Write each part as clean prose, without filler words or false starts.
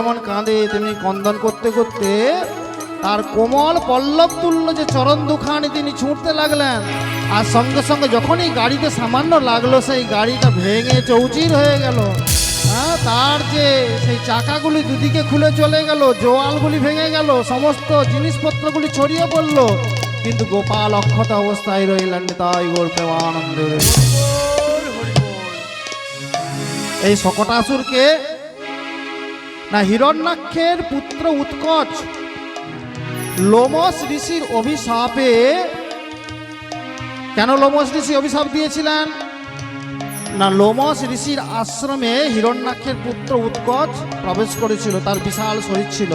যেমন কাঁদে তেমনি ক্রন্দন করতে করতে তার কোমল পল্লব তুল্য যে চরণ দুখানি তিনি ছুঁড়তে লাগলেন। আর সঙ্গে সঙ্গে যখনই গাড়িতে সামান্য লাগলো সেই গাড়িটা ভেঙে চৌচির হয়ে গেল। হ্যাঁ, তার যে সেই চাকাগুলি দুদিকে খুলে চলে গেল, জোয়ালগুলি ভেঙে গেল, সমস্ত জিনিসপত্রগুলি ছড়িয়ে পড়লো, কিন্তু গোপাল অক্ষত অবস্থায় রইলেন। তাই গৌর প্রেমানন্দে। এই শকটাসুরকে না হিরণ্যাক্ষের পুত্র উৎকচ লোমস ঋষির অভিশাপে, কেন লোমস ঋষি অভিশাপ দিয়েছিলেন না, লোমস ঋষির আশ্রমে হিরণ্যাক্ষের পুত্র উৎকচ প্রবেশ করেছিল। তার বিশাল শরীর ছিল,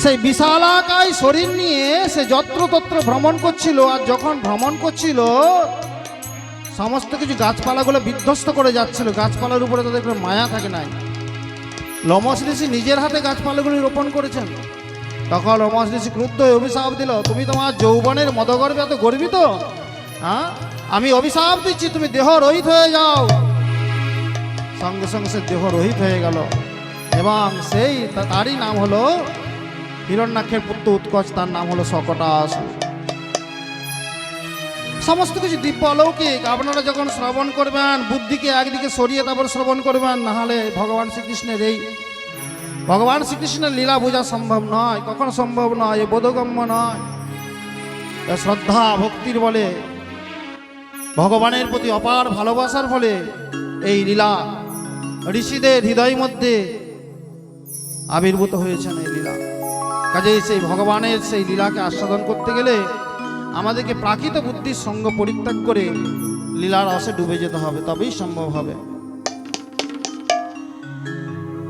সেই বিশালাকায় শরীর নিয়ে সে যত্রতত্র ভ্রমণ করছিল। আর যখন ভ্রমণ করছিল সমস্ত কিছু গাছপালাগুলো বিধ্বস্ত করে যাচ্ছিল। গাছপালার উপরে তাদের কোনো মায়া থাকে নাই। লোমস ঋষি নিজের হাতে গাছপালাগুলি রোপণ করেছেন। তখন লোমস ঋষি ক্রুদ্ধ হয়ে অভিশাপ দিল, তুমি তোমার যৌবনের মদগর্বে এত গর্বিত? হ্যাঁ, আমি অভিশাপ দিচ্ছি তুমি দেহ রহিত হয়ে যাও। সঙ্গে সঙ্গে সে দেহ রহিত হয়ে গেল এবং সেই তারই নাম হলো হিরণ্যাক্ষের পুত্র উৎকচ, তার নাম হলো শকটাসুর। সমস্ত কিছু দিব্য অলৌকিক আপনারা যখন শ্রবণ করবেন, বুদ্ধিকে একদিকে সরিয়ে তারপর শ্রবণ করবেন, নাহলে ভগবান শ্রীকৃষ্ণের লীলা বোঝা সম্ভব নয়, কখনো সম্ভব নয়, এ বোধগম্য নয়। শ্রদ্ধা ভক্তির বলে, ভগবানের প্রতি অপার ভালোবাসার ফলে এই লীলা ঋষিদের হৃদয় মধ্যে আবির্ভূত হয়েছেন এই লীলা। কাজেই সেই ভগবানের সেই লীলাকে আস্বাদন করতে গেলে আমাদেরকে প্রাকৃত বুদ্ধির সঙ্গ পরিত্যাগ করে লীলার রসে ডুবে যেতে হবে, তবেই সম্ভব হবে।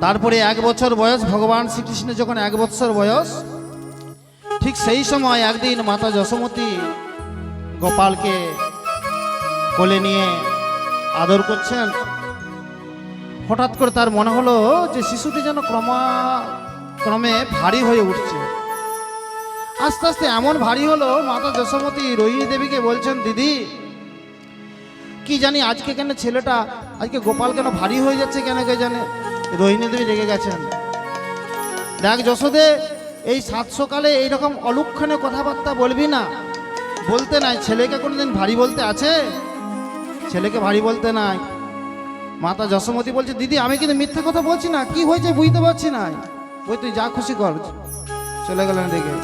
তারপরে 1 বছর বয়স, ভগবান শ্রীকৃষ্ণের যখন 1 বছর বয়স, ঠিক সেই সময় একদিন মাতা যশোমতী গোপালকে কোলে নিয়ে আদর করছেন। হঠাৎ করে তার মনে হলো যে শিশুটি যেন ক্রমে ভারী হয়ে উঠছে। আস্তে আস্তে এমন ভারী হলো, মাতা যশোমতী রোহিণী দেবীকে বলছেন, দিদি কি জানি আজকে কেন ছেলেটা, আজকে গোপাল কেন ভারী হয়ে যাচ্ছে, কেন কে জানে। রোহিণী দেবী রেগে গেছেন। দেখ যশোদে, এই 7 সকালে এইরকম অলক্ষণে কথাবার্তা বলবি না, বলতে নাই। ছেলেকে কোনোদিন ভারী বলতে আছে? ছেলেকে ভারী বলতে নাই। মাতা যশোমতী বলছে, দিদি আমি কিন্তু মিথ্যা কথা বলছি না, কি হয়েছে বুঝতে পারছি না। ওই তুই যা খুশি কর। চলে গেলেন রেগে।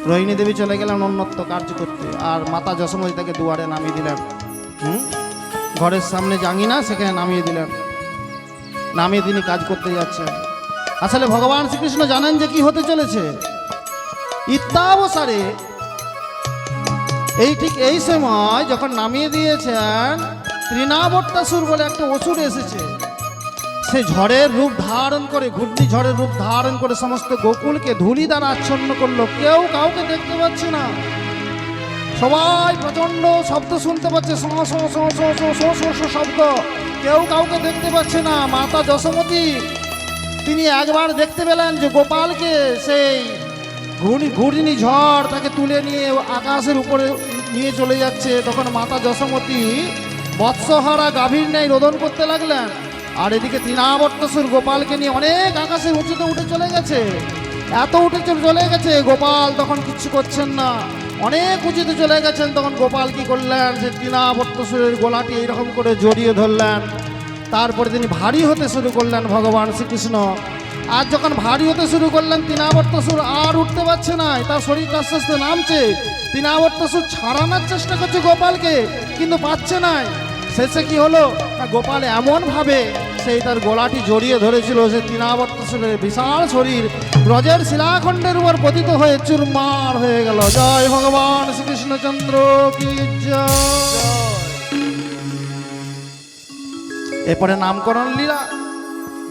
রোহিণী দেবী চলে গেলেন অন্যত্র কার্য করতে, আর মাতা যশোমতী তাকে দুয়ারে নামিয়ে দিলেন। ঘরের সামনে জাঙ্গিনা, সেখানে নামিয়ে দিলেন। নামিয়ে তিনি কাজ করতে যাচ্ছেন। আসলে ভগবান শ্রীকৃষ্ণ জানেন যে কি হতে চলেছে। ইত্যাবসারে ঠিক এই সময় যখন নামিয়ে দিয়েছেন, তৃণাবর্তাসুর বলে একটা অসুর এসেছে। সে ঝড়ের রূপ ধারণ করে, ঘূর্ণি ঝড়ের রূপ ধারণ করে সমস্ত গোকুলকে ধূলি দ্বারা আচ্ছন্ন করলো। কেউ কাউকে দেখতে পাচ্ছে না, সবাই প্রচন্ড শব্দ শুনতে পাচ্ছে, শব্দ, কেউ কাউকে দেখতে পাচ্ছে না। মাতা যশোমতী তিনি একবার দেখতে পেলেন যে গোপালকে সেই ঘূর্ণি ঝড় তাকে তুলে নিয়ে আকাশের উপরে নিয়ে চলে যাচ্ছে। তখন মাতা যশোমতী বৎসহারা গাভীর ন্যায় রোদন করতে লাগলেন। আর এদিকে তৃণাবর্তাসুর গোপালকে নিয়ে অনেক আকাশের উঁচুতে উঠে চলে গেছে। এত উঠে চলে গেছে, গোপাল তখন কিচ্ছু করছেন না, অনেক উঁচুতে চলে গেছেন। তখন গোপাল কি করলেন, সে তৃণাবর্তাসুরের গোলাটি এইরকম করে জড়িয়ে ধরলেন। তারপরে তিনি ভারী হতে শুরু করলেন ভগবান শ্রীকৃষ্ণ। আর যখন ভারী হতে শুরু করলেন, তৃণাবর্তাসুর আর উঠতে পারছে না, তার শরীরটা আস্তে আস্তে নামছে। তৃণাবর্তাসুর ছাড়ানোর চেষ্টা করছে গোপালকে, কিন্তু পাচ্ছে না। শেষে কি হলো না, গোপাল এমনভাবে সেই তার গলাটি জড়িয়ে ধরেছিল, সে তৃণাবর্তাসুরের বিশাল শরীর ব্রজের শিলাখণ্ডের উপর পতিত হয়ে চুরমার হয়ে গেল। জয় ভগবান শ্রীকৃষ্ণচন্দ্র কি জয়। এরপরে নামকরণ লীলা,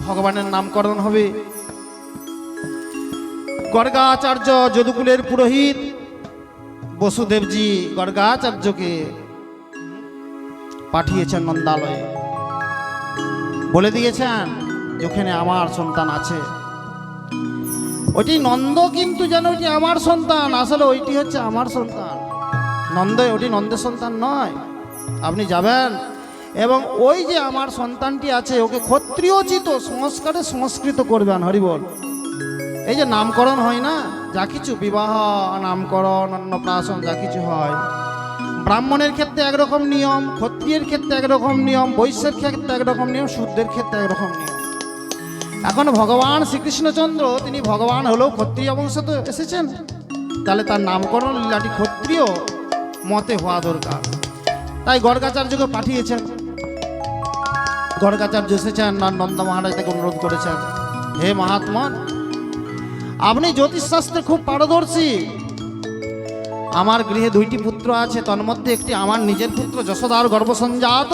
ভগবানের নামকরণ হবে। গর্গাচার্য যদুকুলের পুরোহিত বসুদেবজি গর্গাচার্যকে পাঠিয়েছেন নন্দালয়ে, বলে দিয়েছেন যেখানে আমার সন্তান আছে ওইটি নন্দ, কিন্তু যেন ওইটি আমার সন্তান, আসলে ওইটি হচ্ছে আমার সন্তান। ওটি নন্দের সন্তান নয়। আপনি যাবেন, এবং ওই যে আমার সন্তানটি আছে ওকে ক্ষত্রিয়োচিত সংস্কারে সংস্কৃত করবেন। হরিবল। এই যে নামকরণ হয় না, যা কিছু বিবাহ, নামকরণ, অন্নপ্রাশন যা কিছু হয়, ব্রাহ্মণের ক্ষেত্রে একরকম নিয়ম, ক্ষত্রিয়ের ক্ষেত্রে একরকম নিয়ম, বৈশ্যের ক্ষেত্রে একরকম নিয়ম, শূদ্রের ক্ষেত্রে একরকম নিয়ম। এখন ভগবান শ্রীকৃষ্ণচন্দ্র তিনি ভগবান হলেও ক্ষত্রিয় বংশ তো এসেছেন, তাহলে তার নামকরণ লীলাটি ক্ষত্রিয় মতে হওয়া দরকার। তাই গর্গাচার্যকে পাঠিয়েছেন। গর্গাচার্য এসেছেন, নন্দ মহারাজ তাকে অনুরোধ করেছেন, হে মহাত্মা, আপনি জ্যোতিষশাস্ত্রে খুব পারদর্শী। আমার গৃহে 2টি পুত্র আছে, তন্মধ্যে একটি আমার নিজের পুত্র যশোদার গর্ভসঞ্জাত,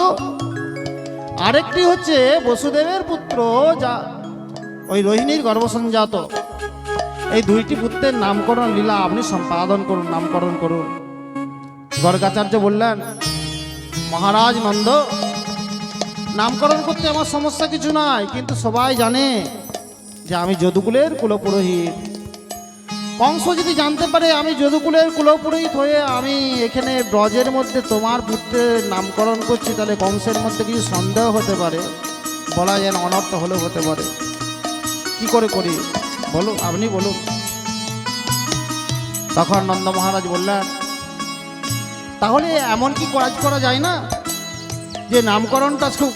আরেকটি হচ্ছে বসুদেবের পুত্র, যা ওই রোহিণীর গর্ভসঞ্জাত। এই 2টি পুত্রের নামকরণ লীলা আপনি সম্পাদন করুন, নামকরণ করুন। গর্গাচার্য বললেন, মহারাজ নন্দ, নামকরণ করতে আমার সমস্যা কিছু নাই, কিন্তু সবাই জানে যে আমি যদুকুলের কুলপুরোহিত। কংস যদি জানতে পারে আমি যদুকুলের কুলপুরোহিত হয়ে আমি এখানে ব্রজের মধ্যে তোমার পুত্রের নামকরণ করছি, তাহলে কংসের মধ্যে কিছু সন্দেহ হতে পারে, বলা যায় না, অনর্থ হলেও হতে পারে। কি করে করি বলুন, আপনি বলুন। তখন নন্দ মহারাজ বললেন, তাহলে এমন কি কাজ করা যায় না যে নামকরণটা খুব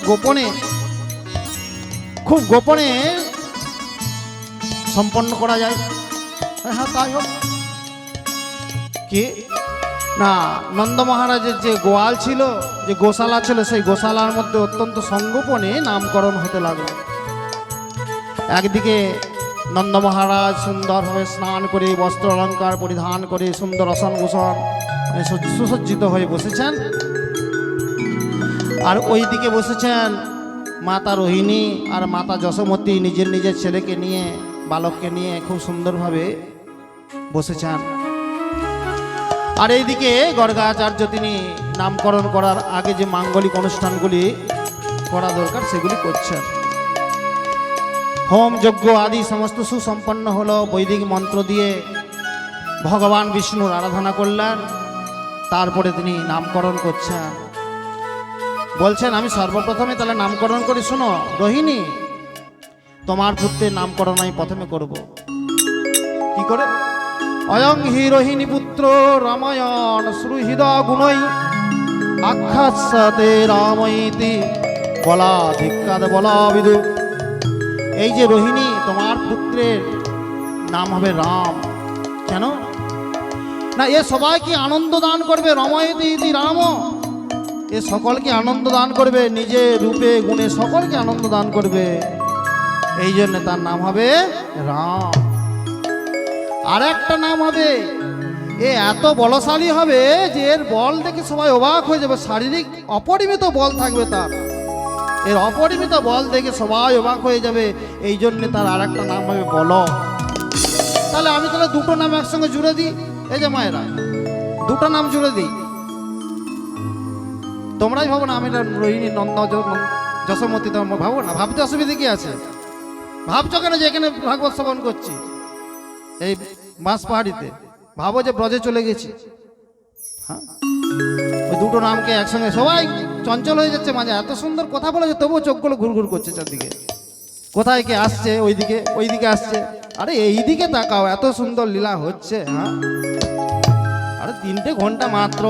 গোপনে সম্পন্ন করা যায়? হ্যাঁ, তাই হোক। কি না, নন্দ মহারাজের যে গোয়াল ছিল, যে গোশালা ছিল, সেই গোশালার মধ্যে অত্যন্ত সংগোপনে নামকরণ হতে লাগলো। একদিকে নন্দ মহারাজ সুন্দরভাবে স্নান করে, বস্ত্র অলঙ্কার পরিধান করে, সুন্দর আসন ভূষণ সুসজ্জিত হয়ে বসেছেন, আর ওই দিকে বসেছেন মাতা রোহিণী আর মাতা যশোমতী, নিজের নিজের ছেলেকে নিয়ে, বালককে নিয়ে খুব সুন্দরভাবে বসেছেন। আর এইদিকে গর্গাচার্য তিনি নামকরণ করার আগে যে মাঙ্গলিক অনুষ্ঠানগুলি করা দরকার সেগুলি করছেন। হোম যজ্ঞ আদি সমস্ত সুসম্পন্ন হলো, বৈদিক মন্ত্র দিয়ে ভগবান বিষ্ণুর আরাধনা করলেন, তারপরে তিনি নামকরণ করছেন। বলছেন, আমি সর্বপ্রথমে তাহলে নামকরণ করি, শোনো রোহিণী, তোমার পুত্রের নামকরণ আমি প্রথমে করব। কি করে? অয়ং হি রোহিণী পুত্র রামায়ণ সুহৃদ গুণই আখ্যাতে রামইতি বলা ধিক্কাদ বলা বিদু। এই যে রোহিণী, তোমার পুত্রের নাম হবে রাম। কেন না, এ সবাইকে আনন্দ দান করবে, রময়তি ইতি রাম, এ সকলকে আনন্দ দান করবে, নিজে রূপে গুণে সকলকে আনন্দ দান করবে, এই জন্য তার নাম হবে রাম। আর একটা নাম হবে, এ এত বলশালী হবে যে এর বল দেখে সবাই অবাক হয়ে যাবে, শারীরিক অপরিমিত বল থাকবে তার, এর অপরিমিত বল দেখে সবাই অবাক হয়ে যাবে, এই জন্য তার আর একটা নাম হবে বল। তাহলে আমি তাহলে 2টো নাম একসঙ্গে জুড়ে দিই, এই যে মায়েরা 2টো নাম জুড়ে দিই। তোমরাই ভাবো না আমি রোহিণী নন্দ যশোমতী, তোমরা ভাবো না, ভাবতে অসুবিধা কি আছে? ভাবছো কেন যে এখানে ভাগবত শ্রবণ করছি এই বাঁশ পাহাড়িতে? ভাবো যে ব্রজে চলে গেছি। হ্যাঁ, ওই 2টো নামকে একসঙ্গে সবাই চঞ্চল হয়ে যাচ্ছে, মাঝে এত সুন্দর কথা বলেছে তবুও চোখগুলো ঘুরঘুর করছে চারদিকে, কোথায় কে আসছে, ওইদিকে আসছে, আরে এইদিকে তাকাও, এত সুন্দর লীলা হচ্ছে। হ্যাঁ, আরে 3টে ঘন্টা মাত্র,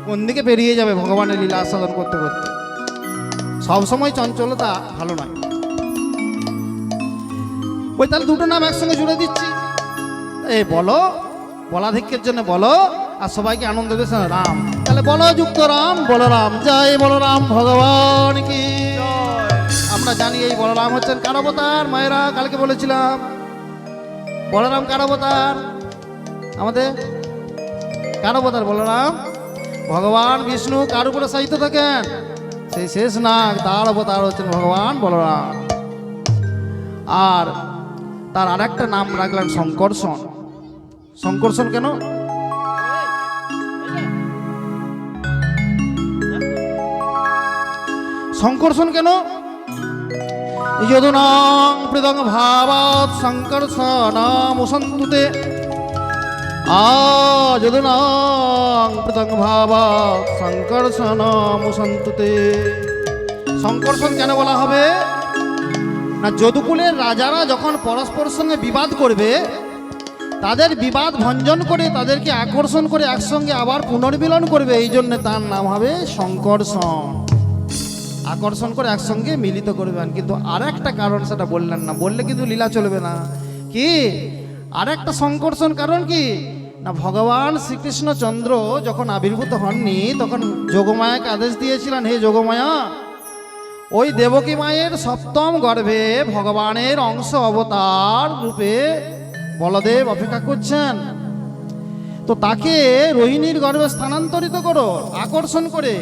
কোন দিকে পেরিয়ে যাবে ভগবানের লীলা আস্বাদন করতে করতে। সবসময় চঞ্চলতা ভালো নয়। ওই তাহলে 2টো নাম একসঙ্গে জুড়ে দিচ্ছি, এই বলো, বলাধিক্যের জন্য বলো, আর সবাইকে আনন্দ দিয়েছে রাম। তাহলে বলো যুক্ত রাম, বলরাম, জয় বলরাম ভগবান কি। আমরা জানি এই বলরাম হচ্ছেন কার অবতার? মায়েরা কালকে বলেছিলাম, বলরাম কার অবতার? আমাদের কার অবতার বলরাম? ভগবান বিষ্ণু কার উপরে সাহিত্য থাকেন? সেই শেষ নাগ, তার অবতার হচ্ছেন ভগবান বলরাম। আর তার আরেকটা নাম রাখলেন শঙ্কর্ষণ। শঙ্কর্ষণ কেন? শঙ্কর্ষণ কেন? যদুনাং পৃথং ভাবাৎ শঙ্কর্ষণামুসন্তুতে, যদুনাং পৃথং ভাবাৎ শঙ্কর্ষণামুসন্তুতে। সংকর্ষণ কেন বলা হবে না, যদুকুলের রাজারা যখন পরস্পরের সঙ্গে বিবাদ করবে, তাদের বিবাদ ভঞ্জন করে তাদেরকে আকর্ষণ করে একসঙ্গে আবার পুনর্মিলন করবে, এই জন্য তার নাম হবে সংকর্ষণ। আকর্ষণ করে একসঙ্গে মিলিত করবেন। কিন্তু আর একটা কারণ সেটা বললেন না, বললে কিন্তু লীলা চলবে না। কি আর একটা সংকর্ষণ কারণ কি না, ভগবান শ্রীকৃষ্ণচন্দ্র যখন আবির্ভূত হননি তখন যোগমায়াকে আদেশ দিয়েছিলেন, হে যোগমায়া, ওই দেবকী মায়ের সপ্তম গর্ভে ভগবানের অংশ অবতার রূপে বলদেব অপেক্ষা করছেন, তো তাকে রোহিণীর গর্ভে স্থানান্তরিত করো আকর্ষণ করে,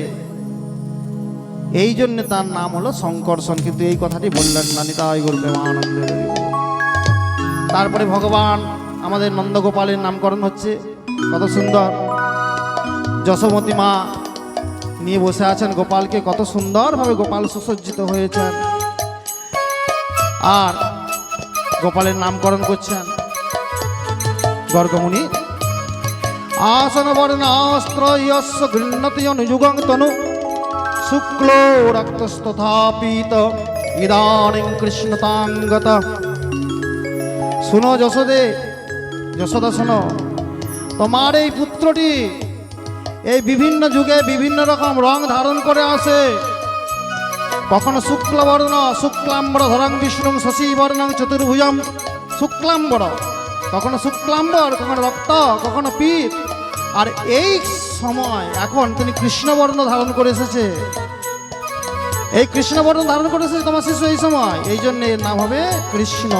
এই জন্য তার নাম হলো সংকর্ষণ। কিন্তু এই কথাটি বললেন না, নিতাই গৌর প্রেমানন্দে। তারপরে ভগবান আমাদের নন্দগোপালের নামকরণ হচ্ছে, কত সুন্দর। যশোমতী মা নিয়ে বসে আছেন গোপালকে, কত সুন্দরভাবে গোপাল সুসজ্জিত হয়েছেন, আর গোপালের নামকরণ করছেন গর্গমুনি। আসন বর্ণাস্ত্র ইয়স্য গৃহ্ণতি অনুযুগং তনু শুক্ল রক্তস্তথাপিত ইদানিং কৃষ্ণতাঙ্গত। শুনো যশোদে, যশোদা শোনো, তোমার এই পুত্রটি এই বিভিন্ন যুগে বিভিন্ন রকম রং ধারণ করে আসে। কখনো শুক্লবর্ণ, শুক্লাম্বর ধরং বিষ্ণু শশীবর্ণং চতুর্ভুজম শুক্লাম্বর, কখনো শুক্লাম্বর, কখনো রক্ত, কখনো পীত। আর এই সময় এখন তিনি কৃষ্ণবর্ণ ধারণ করে এসেছে, এই কৃষ্ণবর্ণ ধারণ করে এসেছে তোমার শিশু এই সময়, এই জন্য এর নাম হবে কৃষ্ণ।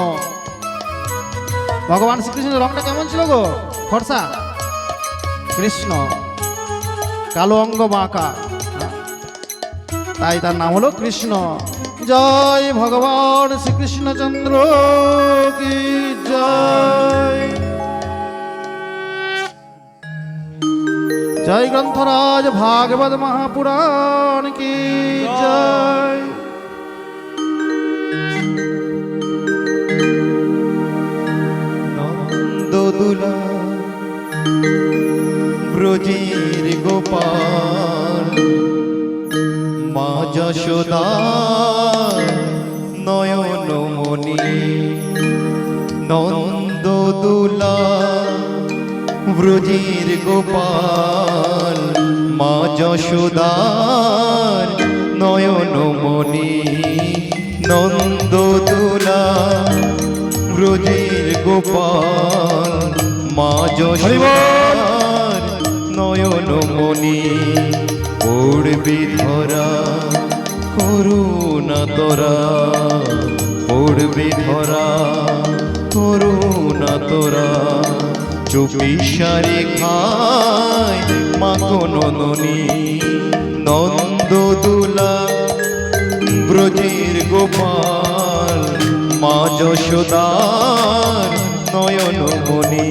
ভগবান শ্রীকৃষ্ণের রংটা কেমন ছিল গো? ফর্সা। কৃষ্ণ কালো অঙ্গ বাঁকা, তাই তার নাম হলো কৃষ্ণ। জয় ভগবান শ্রীকৃষ্ণচন্দ্র কি জয়। জয় গ্রন্থরাজ ভাগবত মহাপুরাণ কি জয়। নন্দদুলা ব্রজের গোপাল, মা যশোদা নয়নমণি। নন্দদুলা ব্রজের গোপাল, মা যশোদার নয়নমণি। নন্দদুলা ব্রজের গোপাল, মা যশোদার নয়নমণি। পড়বি ধরা করুণা তোরা, পড়বি ধরা করুণা তোরা। চুপিসারে খায় মা কোননি। নন্দদুলা ব্রজের গোপাল, মা যশোদার নয়নমণি।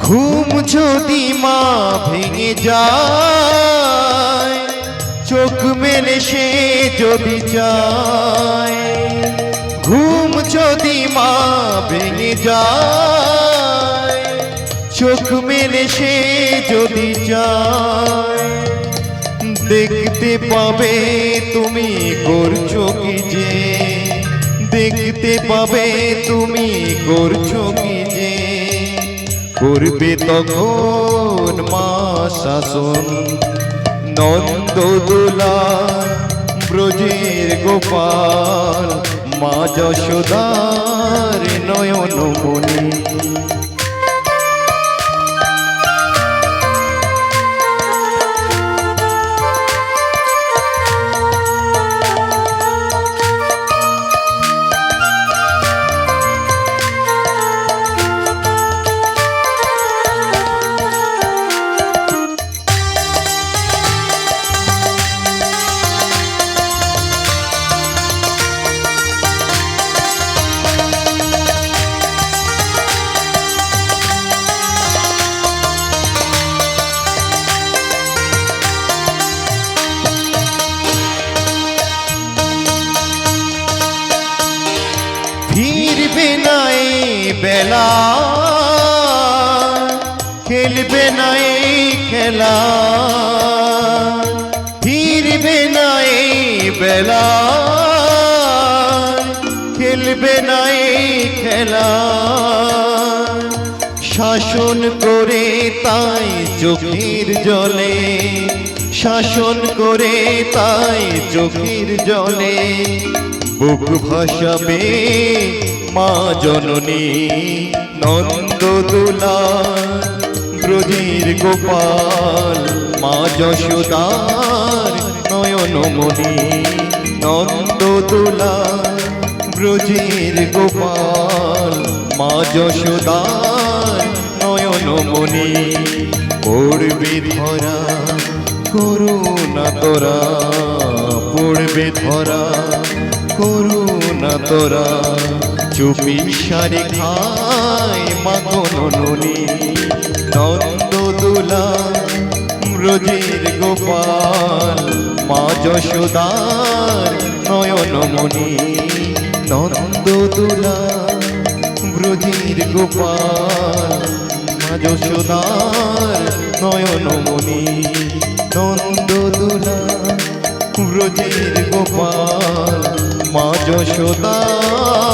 ঘুম যদি মা ভেঙে যায়, চোখ মেলে সে যদি যায়। ঘুম যদি মা ভেঙে যায়, চোখ মেলে সে যদি যায়। দেখতে পাবে তুমি করছো কি যে, দেখতে পাবে তুমি করছো কি যে। করবে তখন মা শাসন। নন্দদোলা ব্রজের গোপাল, মা যশোদার নয়নমণি। ফিরবে না এই বেলা, খেলবে না এই খেলা, ফিরবে না এই বেলা, খেলবে না এই খেলা। শাসন করে তাই চোখের জলে, শাসন করে তাই চোখের জলে, বুক ভাসাবে মা জননী নন্দদোলা। ব্রজের গোপাল মা যশোদার নয়নমণি নন্দদোলা। ব্রজের গোপাল মা যশোদার নয়নমণি। পড়বে ধরা করুণা তোরা, পড়বে ধরা করুণা তোরা, চুপি সারে খায় মাখননি নন্দদোলা। ব্রজের গোপাল মা যশোদার নয়নমণি নন্দদোলা। ব্রজের গোপাল মা যশোদার নয়নমণি নন্দদোলা। ব্রজের গোপাল মা যশোদার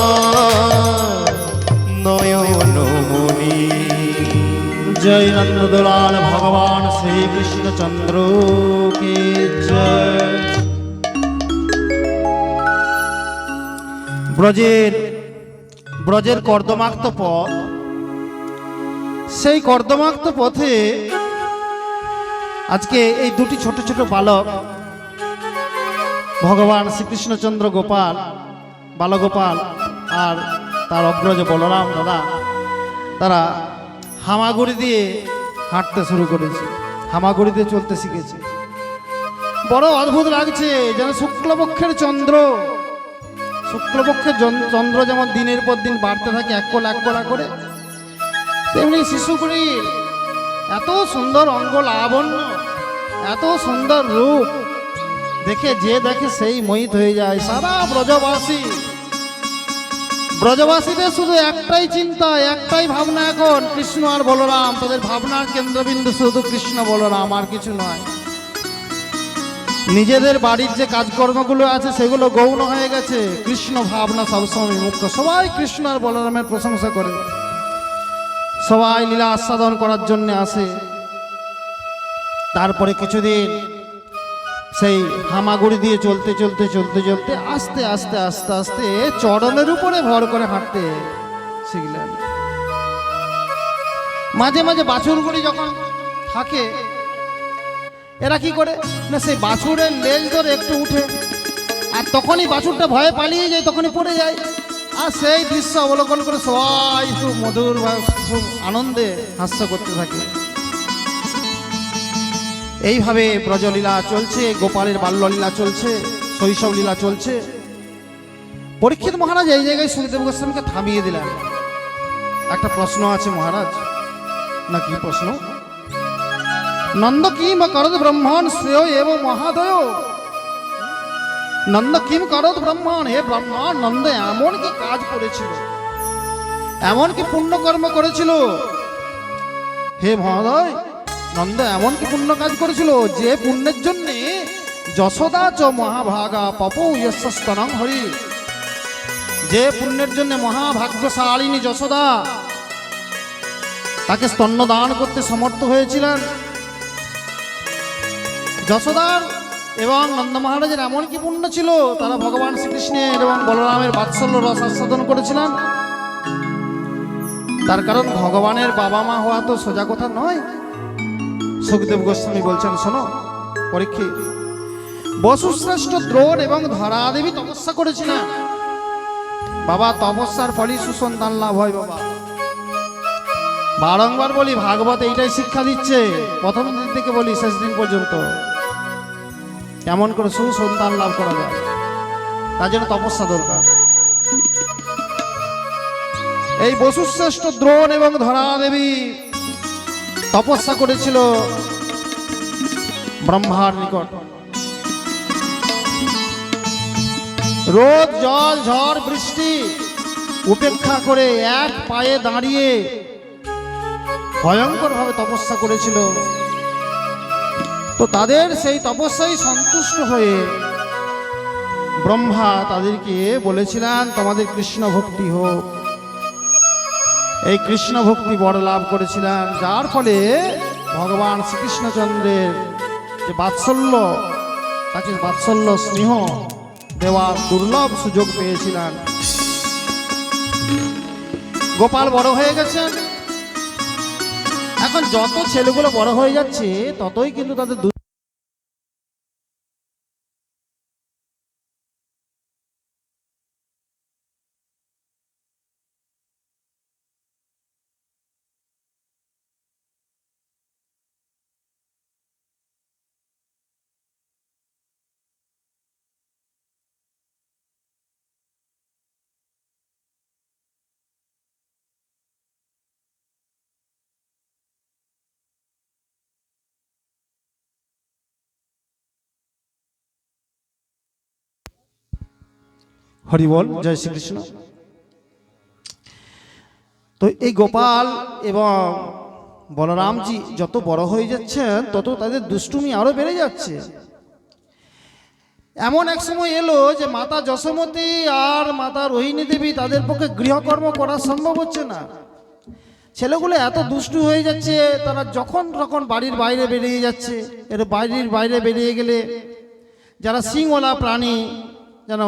নয়নমণি। জয় নন্দদোলাল ভগবান শ্রী কৃষ্ণচন্দ্র কি জয়। ব্রজের কর্দমাক্ত পথ, সেই কর্দমাক্ত পথে আজকে এই দুটি ছোট ছোট বালক ভগবান শ্রীকৃষ্ণচন্দ্র গোপাল, বালগোপাল আর তার অগ্রজ বলরাম দাদা, তারা হামাগুড়ি দিয়ে হাঁটতে শুরু করেছে, হামাগুড়ি দিয়ে চলতে শিখেছে। বড় অদ্ভুত লাগছে, যেন শুক্লপক্ষের চন্দ্র, শুক্লপক্ষের চন্দ্র যেমন দিনের পর দিন বাড়তে থাকে এক কোলা করে, তেমনি শিশুগুলির এত সুন্দর অঙ্গ লাবণ্য, এত সুন্দর রূপ দেখে যে দেখে সেই মোহিত হয়ে যায়। সারা ব্রজবাসীদের শুধু একটাই চিন্তা, একটাই ভাবনা, এখন কৃষ্ণ আর বলরাম। তাদের ভাবনার কেন্দ্রবিন্দু শুধু কৃষ্ণ বলরাম, আর কিছু নয়। নিজেদের বাড়ির যে কাজকর্মগুলো আছে সেগুলো গৌণ হয়ে গেছে, কৃষ্ণ ভাবনা সবসময় মুখ্য। সবাই কৃষ্ণ আর বলরামের প্রশংসা করে, সবাই লীলা আস্বাদন করার জন্য আসে। তারপরে কিছুদিন সেই হামাগুড়ি দিয়ে চলতে চলতে চলতে চলতে আস্তে আস্তে আস্তে আস্তে চরণের উপরে ভর করে হাঁটতে শিখলেন। মাঝে মাঝে বাছুরগুলি যখন থাকে, এরা কি করে না, সেই বাছুরের লেজ ধরে একটু উঠে, আর তখনই বাছুরটা ভয়ে পালিয়ে যায়, তখনই পড়ে যায়। আর সেই দৃশ্য অবলোকন করে সবাই খুব মধুর খুব আনন্দে হাস্য করতে থাকে। এইভাবে ব্রজলীলা চলছে, গোপালের বাল্যলীলা চলছে, শৈশব লীলা চলছে। পরীক্ষিত মহারাজ এই জায়গায় সুখদেব গোস্বামীকে থামিয়ে দিলেন। একটা প্রশ্ন আছে মহারাজ। না কি প্রশ্ন? নন্দ কিম করদ ব্রহ্মণ শ্রেয় এবং মহাদয়। নন্দ কিম করদ ব্রহ্মণ, হে ব্রহ্মণ, নন্দ এমন কি কাজ করেছিল, এমন কি পুণ্যকর্ম করেছিল? হে মহাদয়, নন্দ এমন কি পুণ্য কাজ করেছিল যে পুণ্যের জন্যে যশোদা চ মহাভাগা পপৌ ইয়স্য স্তনং হরি। যে পুণ্যের জন্য মহাভাগ্যশালিনী যশোদা তাকে স্তন্যদান করতে সমর্থ হয়েছিলেন। যশোদার এবং নন্দ মহারাজের এমন কি পুণ্য ছিল, তারা ভগবান শ্রীকৃষ্ণের এবং বলরামের বাৎসল্য রস আস্বাদন করেছিলেন। তার কারণ ভগবানের বাবা মা হওয়া তো সোজা কথা নয়। সুখদেব গোস্বামী বলছেন, শোনো পরীক্ষিত, বসুশ্রেষ্ঠ দ্রোণ এবং ধরাদেবী তপস্যা করেছিলেন। বাবা, তপস্যার ফলই সুসন্তান লাভ হয়। বাবা, বারংবার বলি, ভাগবত এইটাই শিক্ষা দিচ্ছে, প্রথম দিন থেকে বলি শেষ দিন পর্যন্ত, কেমন করে সুসন্তান লাভ করা যায়, তার জন্য তপস্যা দরকার। এই বসুশ্রেষ্ঠ দ্রোণ এবং ধরাদেবী তপস্যা করেছিল ব্রহ্মার নিকট। রোদ, জল, ঝড়, বৃষ্টি, উপেক্ষা করে এক পায়ে দাঁড়িয়ে ভয়ঙ্করভাবে তপস্যা করেছিল। তো তাদের সেই তপস্যায় সন্তুষ্ট হয়ে ব্রহ্মা তাদেরকে বলেছিলেন তোমাদের কৃষ্ণ ভক্তি হোক। এই কৃষ্ণ ভক্তি বড় লাভ করেছিলেন, যার ফলে ভগবান শ্রীকৃষ্ণচন্দ্রের যে বাৎসল্য, তাকে বাৎসল্য স্নেহ দেওয়ার দুর্লভ সুযোগ পেয়েছিলেন। গোপাল বড় হয়ে গেছেন। এখন যত ছেলেগুলো বড় হয়ে যাচ্ছে ততই কিন্তু তাদের হরি বল, জয় শ্রীকৃষ্ণ। তো এই গোপাল এবং বলরামজি যত বড় হয়ে যাচ্ছেন তত তাদের দুষ্টুমি আরো বেড়ে যাচ্ছে। এমন এক সময় এলো যে মাতা যশোমতী আর মাতা রোহিণী দেবী তাদের পক্ষে গৃহকর্ম করা সম্ভব হচ্ছে না। ছেলেগুলো এত দুষ্টু হয়ে যাচ্ছে, তারা যখন তখন বাড়ির বাইরে বেরিয়ে যাচ্ছে। এর বাড়ির বাইরে বেরিয়ে গেলে যারা সিংওয়ালা প্রাণী যেন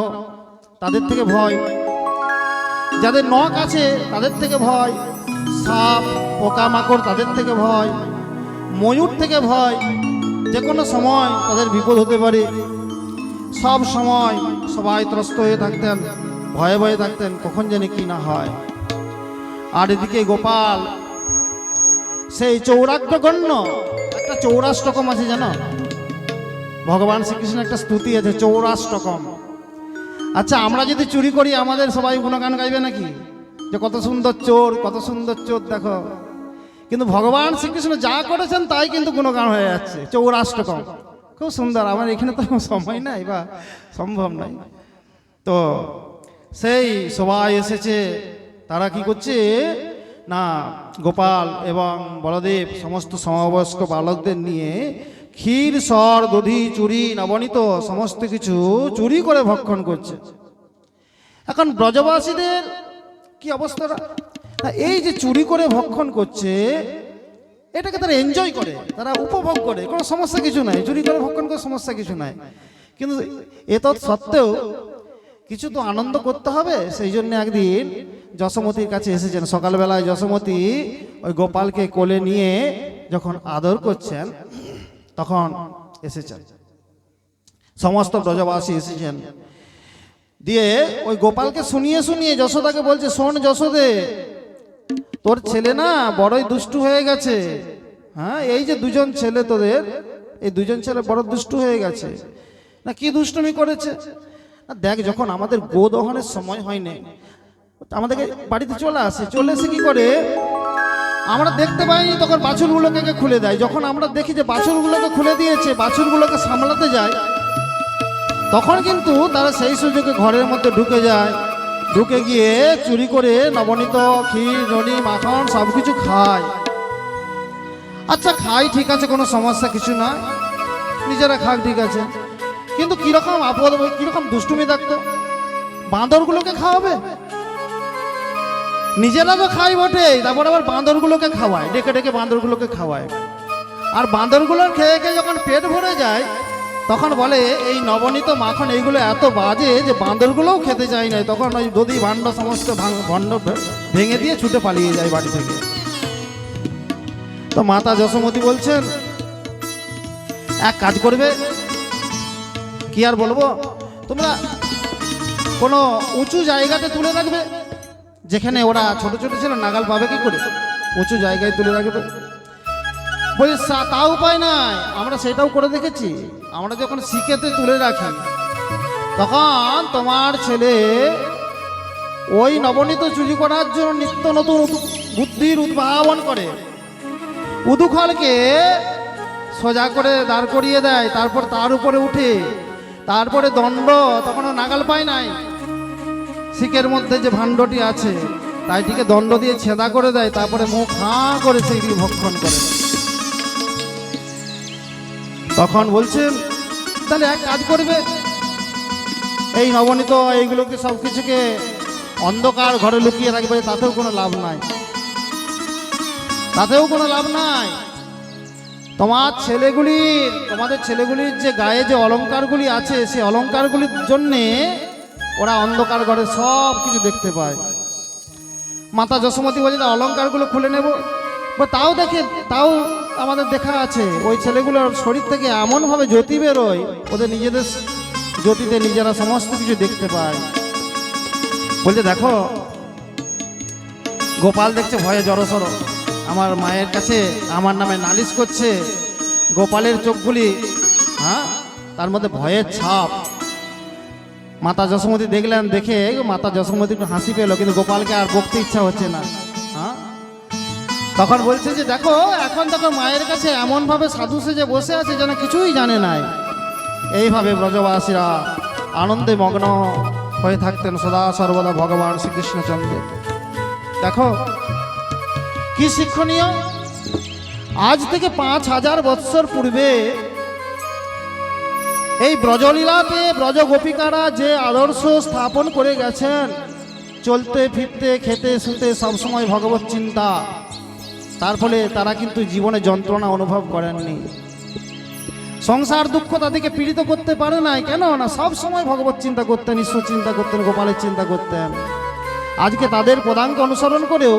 তাদের থেকে ভয়, যাদের নখ আছে তাদের থেকে ভয়, সাপ পোকামাকড় তাদের থেকে ভয়, ময়ূর থেকে ভয়, যে কোনো সময় তাদের বিপদ হতে পারে। সব সময় সবাই ত্রস্ত হয়ে থাকতেন, ভয়ে ভয়ে থাকতেন কখন যেন কি না হয়। আর এদিকে গোপাল সেই চৌরাগ্রগণ্য, একটা চৌরাষ্টকম আছে জানো, ভগবান শ্রীকৃষ্ণের একটা স্তুতি আছে চৌরাষ্টকম। আচ্ছা, আমরা যদি চুরি করি আমাদের সবাই গুণগান গাইবে নাকি, যে কত সুন্দর চোর, কত সুন্দর চোর দেখো। কিন্তু ভগবান শ্রীকৃষ্ণ যা করেছেন তাই কিন্তু গুণগান হয়ে যাচ্ছে, চৌরাষ্টকম। খুব সুন্দর। আমার এখানে তো সময় নাই বা সম্ভব নাই। তো সেই সবাই এসেছে, তারা কি করছে না, গোপাল এবং বলদেব সমস্ত সমবয়স্ক বালকদের নিয়ে ক্ষীর সর দধি চুরি নবনীত সমস্ত কিছু চুরি করে ভক্ষণ করছে। এখন ব্রজবাসীদের কি অবস্থা, এই যে চুরি করে ভক্ষণ করছে এটাকে তারা এনজয় করে, তারা উপভোগ করে, কোনো সমস্যা কিছু নাই, চুরি করে ভক্ষণ করে সমস্যা কিছু নাই। কিন্তু এত সত্ত্বেও কিছু তো আনন্দ করতে হবে। সেই জন্য একদিন যশোমতীর কাছে এসেছেন। সকালবেলায় যশোমতী ওই গোপালকে কোলে নিয়ে যখন আদর করছেন তখন এসেছেন, সমস্ত ব্রজবাসী এসেছেন। দিয়ে ওই গোপালকে শুনিয়ে শুনিয়ে যশোদাকে বলছে, শোন যশোদে, তোর ছেলে না বড়ই দুষ্টু হয়ে গেছে। হ্যাঁ, এই যে দুজন ছেলে তোদের, এই দুজন ছেলে বড় দুষ্টু হয়ে গেছে। না কি দুষ্টুমি করেছে? দেখ, যখন আমাদের গোদহনের সময় হয়নি আমাদেরকে বাড়িতে চলে আসে, চলে এসে কি করে, আমরা দেখতে পাইনি তখন বাছুরগুলোকে খুলে দেয়। যখন আমরা দেখি যে বাছুরগুলোকে খুলে দিয়েছে, বাছুরগুলোকে সামলাতে যায়, তখন কিন্তু তারা সেই সুযোগে ঘরের মধ্যে ঢুকে যায়। ঢুকে গিয়ে চুরি করে নবনীত ক্ষীর ননি মাখন সব কিছু খায়। আচ্ছা, খাই ঠিক আছে, কোনো সমস্যা কিছু নয়, নিজেরা খাক ঠিক আছে। কিন্তু কিরকম আপদ, কিরকম দুষ্টুমি দেখতো, বাঁদরগুলোকে খাওয়াবে, নিজেরা তো খাই বটে, তারপর আবার বাঁদরগুলোকে খাওয়ায়, ডেকে ডেকে বাঁদরগুলোকে খাওয়ায়। আর বাঁদরগুলোর খেয়ে খেয়ে যখন পেট ভরে যায় তখন বলে এই নবনীত মাখন এইগুলো এত বাজে যে বাঁদরগুলোও খেতে চায় না। তখন ওই দধি ভাণ্ড সমস্ত ভাণ্ড ভেঙে দিয়ে ছুটে পালিয়ে যায় বাড়ি থেকে। তো মাতা যশোমতী বলছেন, এক কাজ করবে, কি আর বলবো, তোমরা কোনো উঁচু জায়গাতে তুলে রাখবে, যেখানে ওরা ছোট ছোট ছিল নাগাল পাবে কি করে, উঁচু জায়গায় তুলে রাখবে। বলি তা উপায় নাই, আমরা সেটাও করে দেখেছি। আমরা যখন শিখেতে তুলে রাখি তখন তোমার ছেলে ওই নবনীত চুরি করার জন্য নিত্য নতুন বুদ্ধির উদ্ভাবন করে, উদুখলকে সোজা করে দাঁড় করিয়ে দেয়, তারপর তার উপরে উঠে, তারপরে দণ্ড, তখনও নাগাল পায় নাই, শিকের মধ্যে যে ভাণ্ডটি আছে তাইটিকে দণ্ড দিয়ে ছেদা করে দেয়, তারপরে মুখ হাঁ করে সেইটি ভক্ষণ করে। তখন বলছেন তাহলে এক কাজ করবে, এই নবনীত এইগুলোকে সব কিছুকে অন্ধকার ঘরে লুকিয়ে রাখবে, তাতেও কোনো লাভ নাই, তাতেও কোনো লাভ নাই। তোমাদের ছেলেগুলির যে গায়ে যে অলংকারগুলি আছে, সেই অলংকারগুলির জন্যে ওরা অন্ধকার ঘরে সব কিছু দেখতে পায়। মাতা যশোমতী বলছে অলংকারগুলো খুলে নেব, তাও আমাদের দেখা আছে ওই ছেলেগুলোর শরীর থেকে এমনভাবে জ্যোতি বেরোয়, ওদের নিজেদের জ্যোতিতে নিজেরা সমস্ত কিছু দেখতে পায়। বলছে দেখো, গোপাল দেখছে ভয়ে জড়সড়, আমার মায়ের কাছে আমার নামে নালিশ করছে, গোপালের চোখগুলি তার মধ্যে ভয়ের ছাপ। মাতা যশোমতী দেখলেন, দেখে মাতা যশোমতী একটু হাসি পেল, কিন্তু গোপালকে আর বকতে ইচ্ছা হচ্ছে না। তখন বলছে যে দেখো, এখন তখন মায়ের কাছে এমনভাবে সাধু সেজে বসে আছে যেন কিছুই জানে নাই। এইভাবে ব্রজবাসীরা আনন্দে মগ্ন হয়ে থাকতেন সদা সর্বদা ভগবান শ্রীকৃষ্ণচন্দ্র। দেখো কি শিক্ষণীয়, আজ থেকে 5000 বৎসর পূর্বে এই ব্রজলীলাতে ব্রজ গোপিকারা যে আদর্শ স্থাপন করে গেছেন, চলতে ফিরতে খেতে শুতে সবসময় ভগবত চিন্তা, তার ফলে তারা কিন্তু জীবনে যন্ত্রণা অনুভব করেননি। সংসার দুঃখ তাদেরকে পীড়িত করতে পারে নাই, কেন না সব সময় ভগবত চিন্তা করতেন, ঈশ্বর চিন্তা করতেন, গোপালের চিন্তা করতেন। আজকে তাদের পদাঙ্ক অনুসরণ করেও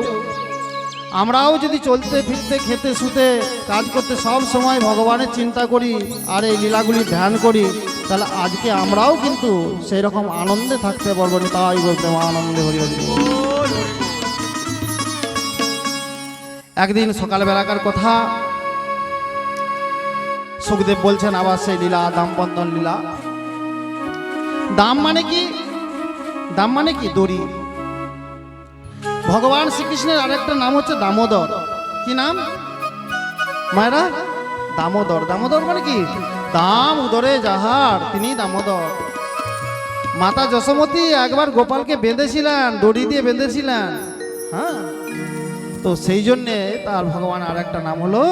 আমরাও যদি চলতে ফিরতে খেতে শুতে কাজ করতে সব সময় ভগবানের চিন্তা করি আর এই লীলাগুলি ধ্যান করি, তাহলে আজকে আমরাও কিন্তু সেই রকম আনন্দে থাকতে পারবো না। তাই বলতে আনন্দে হরি হরি। একদিন সকালবেলাকার কথা, সুখদেব বলছেন আবার সেই লীলা, দামবন্ধন লীলা। দাম মানে কি? দাম মানে কি? দড়ি। ভগবান শ্রীকৃষ্ণের আরেকটা নাম হচ্ছে দামোদর। কি নাম মায়েরা? দামোদর। দামোদর মানে কি? দাম উদরে যাহার, তিনি দামোদর। মাতা যশোমতী একবার গোপালকে বেঁধেছিলেন, দড়ি দিয়ে বেঁধেছিলেন। তো সেই জন্যে তার ভগবান আর একটা নাম হলো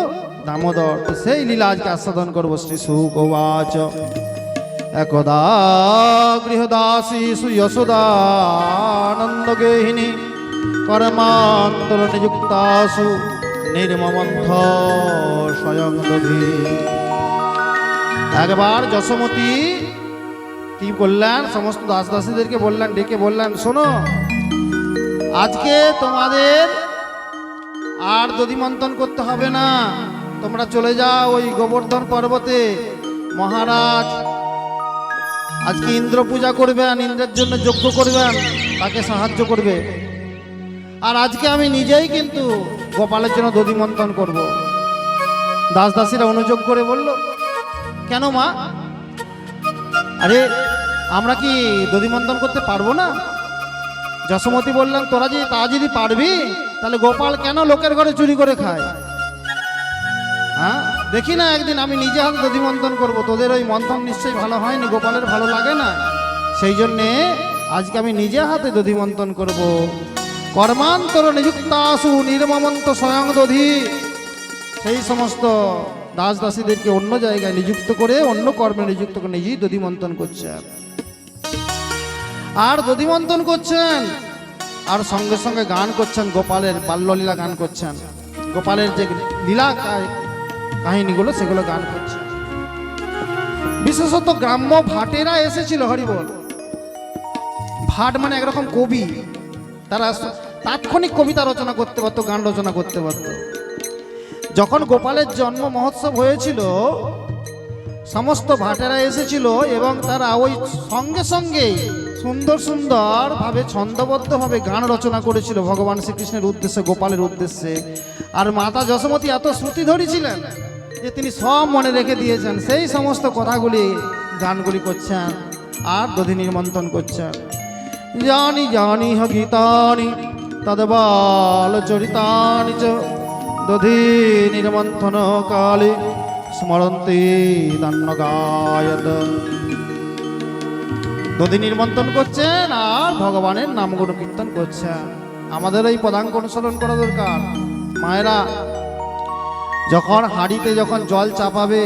দামোদর। তো সেই লীলা আজকে আস্বাদন করবো। শ্রী শুকোবাচ একদা গৃহদাসী সুযশোদানন্দ গেহিনী কর্মান্তর নিযুক্তাসু নির্মমন্থ স্বয়ং দধি। একবার যশোমতী কি করলেন, সমস্ত দাস দাসীদেরকে বললেন, ডেকে বললেন, শোনো, আজকে তোমাদের আর দধি মন্থন করতে হবে না, তোমরা চলে যাও ওই গোবর্ধন পর্বতে। মহারাজ আজকে ইন্দ্র পূজা করবেন, ইন্দ্রের জন্য যজ্ঞ করবেন, তাকে সাহায্য করবে। আর আজকে আমি নিজেই কিন্তু গোপালের জন্য দধি মন্থন করব। দাস দাসীরা অনুযোগ করে বলল, কেন মা? আরে আমরা কি দধি মন্থন করতে পারবো না? যশোমতী বললেন, তোরা যদি পারবি, তাহলে গোপাল কেন লোকের ঘরে চুরি করে খায়? দেখি না একদিন আমি নিজে হাতে দধি মন্থন করবো, তোদের ওই মন্থন নিশ্চয়ই ভালো হয়নি, গোপালের ভালো লাগে না। সেই জন্যে আজকে আমি নিজে হাতে দধি মন্থন করব। কর্মান্তর নিযুক্তাসু নির্মমন্ত স্বয়ং দধি। সেই সমস্ত দাস দাসীদেরকে অন্য জায়গায় নিযুক্ত করে, অন্য কর্মে নিযুক্ত করে নিজেই দধি মন্থন করছেন। আর দধি মন্থন করছেন, আর সঙ্গে সঙ্গে গান করছেন, গোপালের বাল্যলীলা গান করছেন, গোপালের যে লীলা কাহিনীগুলো সেগুলো গান করছেন। বিশেষত গ্রাম্য ভাটেরা এসেছিল। হরিবল। ভাট মানে একরকম কবি, তারা তাৎক্ষণিক কবিতা রচনা করতে পারত, গান রচনা করতে পারত। যখন গোপালের জন্ম মহোৎসব হয়েছিল, সমস্ত ভাটেরা এসেছিল এবং তারা ওই সঙ্গে সঙ্গেই সুন্দর সুন্দর ভাবে ছন্দবদ্ধ ভাবে গান রচনা করেছিল ভগবান শ্রীকৃষ্ণের উদ্দেশ্যে, গোপালের উদ্দেশ্যে। আর মাতা যশোমতী এত শ্রুতি ধরেছিলেন যে তিনি সব মনে রেখে দিয়েছেন। সেই সমস্ত কথাগুলি গানগুলি করছেন আর দধি নির্মন্থন করছেন। জানি জানি হ গীতানি তদবাল চরিতানি চ দধি নির্মন্থন কালে স্মরন্তি দান্ন গায়ত। দধি নিমন্ত্রণ করছেন আর ভগবানের নাম গুণ কীর্তন করছেন। আমাদের এই পদাঙ্ক অনুসরণ করা দরকার। মায়েরা যখন হাঁড়িতে যখন জল চাপাবে,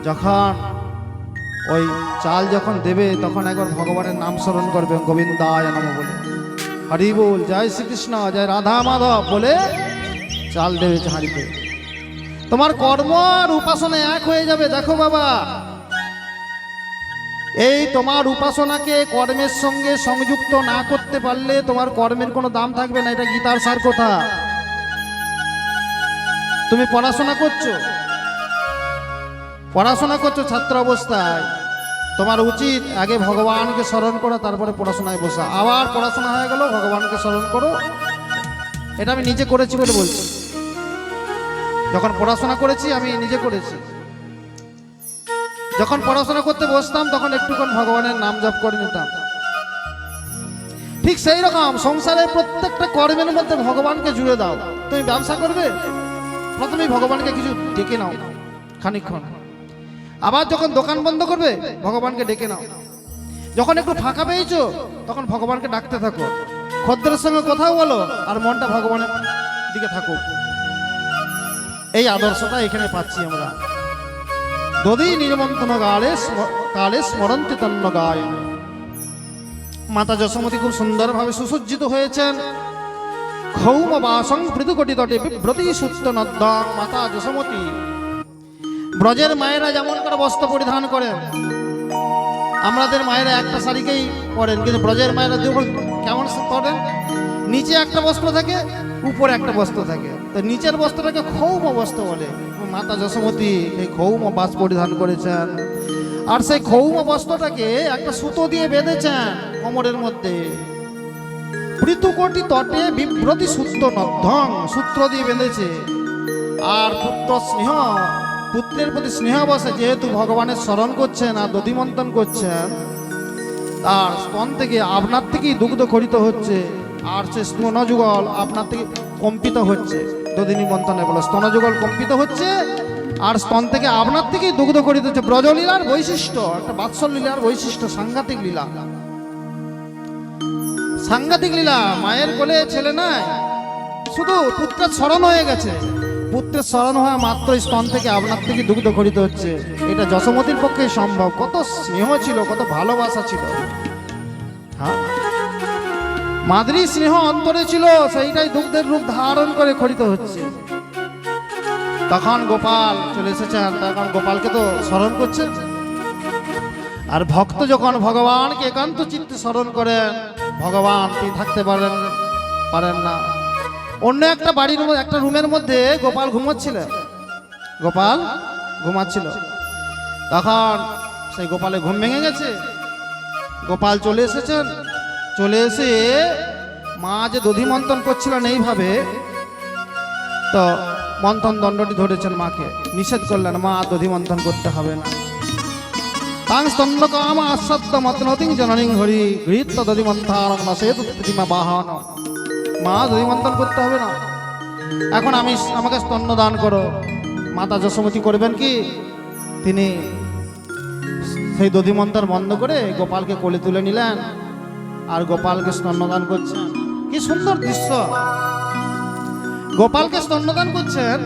যখন ওই চাল যখন দেবে, তখন একবার ভগবানের নাম স্মরণ করবে, গোবিন্দায় নমঃ বলে, হরি বল, জয় শ্রীকৃষ্ণ, জয় রাধা মাধব বলে চাল দেবে হাঁড়িতে। তোমার কর্ম আর উপাসনা এক হয়ে যাবে। দেখো বাবা, এই তোমার উপাসনাকে কর্মের সঙ্গে সংযুক্ত না করতে পারলে তোমার কর্মের কোনো দাম থাকবে না। এটা গীতার সার কথা। তুমি পড়াশোনা করছো ছাত্র অবস্থায়, তোমার উচিত আগে ভগবানকে স্মরণ করো, তারপরে পড়াশোনায় বসা। আবার পড়াশোনা হয়ে গেল, ভগবানকে স্মরণ করো। এটা আমি নিজে করেছি বলে বলছি। যখন পড়াশোনা করেছি আমি নিজে করেছি। যখন পড়াশোনা করতে বসতাম তখন একটুক্ষণ ভগবানের নাম জপ করে নিতাম। ঠিক সেই রকম সংসারের প্রত্যেকটা কর্মের মধ্যে ভগবানকে জুড়ে দাও। তুমি ব্যবসা করবে, প্রথমেই ভগবানকে কিছু ডেকে নাও খানিকক্ষণ। আবার যখন দোকান বন্ধ করবে, ভগবানকে ডেকে নাও। যখন একটু ফাঁকা পেয়েছো, তখন ভগবানকে ডাকতে থাকো। খদ্দের সঙ্গে কথাও বলো আর মনটা ভগবানের দিকে থাকো। এই আদর্শটা এখানে পাচ্ছি আমরা। দধি নির্মন্ত্রণ কালে স্মরন্তি তন্ন গায়। মাতা যশোমতী খুব সুন্দরভাবে সুসজ্জিত হয়েছেন। ক্ষৌম বাসং পৃথুকটি তটে বিব্রতি সূত্র নদ্দাং। মাতা যশোমতী ব্রজের মায়েরা যেমন করে বস্ত্র পরিধান করেন, আমাদের মায়েরা একটা শাড়িকেই পরেন, কিন্তু ব্রজের মায়েরা কেমন পরেন? নিচে একটা বস্ত্র থাকে, উপরে একটা বস্ত্র থাকে। তো নিচের বস্ত্রটাকে ক্ষৌম বস্ত্র বলে। মাতা যশোমতী এই ক্ষৌম বস্ত্র পরিধান করেছেন। আর সেই ক্ষৌম বস্ত্রটাকে একটা সুতো দিয়ে বেঁধেছেন কোমরের মধ্যে। পৃথুকটি তটে বিব্রতি সূত্র নদ্ধং, সূত্র দিয়ে বেঁধেছে। আর পুত্রের প্রতি স্নেহ বসে, যেহেতু ভগবানের স্মরণ করছেন আর দধিমন্থন করছেন, আর স্তন থেকে আপনার থেকেই দুগ্ধ খরিত হচ্ছে। আর সে স্তনযুগল আপনার থেকে কম্পিত হচ্ছে। দধি নিমন্ত্রণে বলে স্তনযুগল কম্পিত হচ্ছে, আর স্তন থেকে আপনার থেকেই দুগ্ধ খরিত হচ্ছে। ব্রজলীলার বৈশিষ্ট্য, একটা বাৎসল্যলীলার বৈশিষ্ট্য, সাংঘাতিক লীলা, সাংঘাতিক লীলা। মায়ের কোলে ছেলে নাই, শুধু পুত্রের স্মরণ হয়ে গেছে। পুত্রের স্মরণ হওয়া মাত্র স্তন থেকে আপনার থেকে দুগ্ধ খরিত হচ্ছে। এটা যশোমতীর পক্ষে সম্ভব। কত স্নেহ ছিল, কত ভালোবাসা ছিল। হ্যাঁ, মাদ্রি স্নেহ অন্তরে ছিল, সেইটাই দুগ্ধের রূপ ধারণ করে খরিত হচ্ছে। তখন গোপাল চলে এসেছেন, তখন গোপালকে তো স্মরণ করছেন। আর ভক্ত যখন ভগবানকে একান্ত চিত্তে স্মরণ করেন, ভগবান তিনি থাকতে পারেন না। অন্য একটা বাড়ির একটা রুমের মধ্যে গোপাল ঘুমাচ্ছিল। তখন সেই গোপালের ঘুম ভেঙে গেছে। গোপাল চলে এসেছেন। চলে এসে মা যে দধি মন্থন করছিলেন এইভাবে, তো মন্থন দণ্ডটি ধরেছেন, মাকে নিষেধ করলেন, মা দধি মন্থন করতে হবে না। তাং স্তন্যকাম আশ্রদ্ধ মতনতিং জননীং হরি গৃহীত দধি মন্থন নশেত প্রতিমা বাহন। মা দধি মন্থন করতে হবে না, এখন আমাকে স্তন্য দান করো। মাতা যশোমতী করবেন কি, তিনি সেই দধি মন্থন বন্ধ করে গোপালকে কোলে তুলে নিলেন আর গোপালকে স্তন্যদান করছেন। কি সুন্দর দৃশ্য! গোপালকে স্তন্যদান করছেন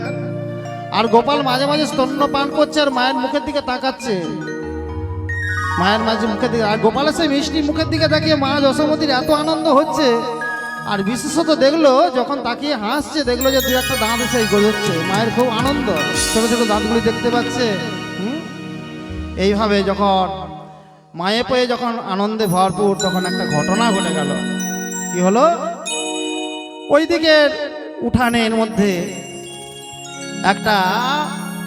আর গোপাল মাঝে মাঝে স্তন্য পান করছে আর মায়ের মুখের দিকে তাকাচ্ছে। মায়ের মাঝে মুখের দিকে, আর গোপালের সেই মিষ্টি মুখের দিকে তাকিয়ে মা যশোমতীর এত আনন্দ হচ্ছে। আর বিশেষত দেখলো, যখন তাকিয়ে হাসছে, দেখলো যে 2-1টা দাঁত এসে গজাচ্ছে। মায়ের খুব আনন্দ, ছোট ছোট দাঁতগুলি দেখতে পাচ্ছে। এইভাবে যখন মায়ে পেয়ে যখন আনন্দে ভরপুর, তখন একটা ঘটনা ঘটে গেল। কি হলো? ওইদিকে উঠানের মধ্যে একটা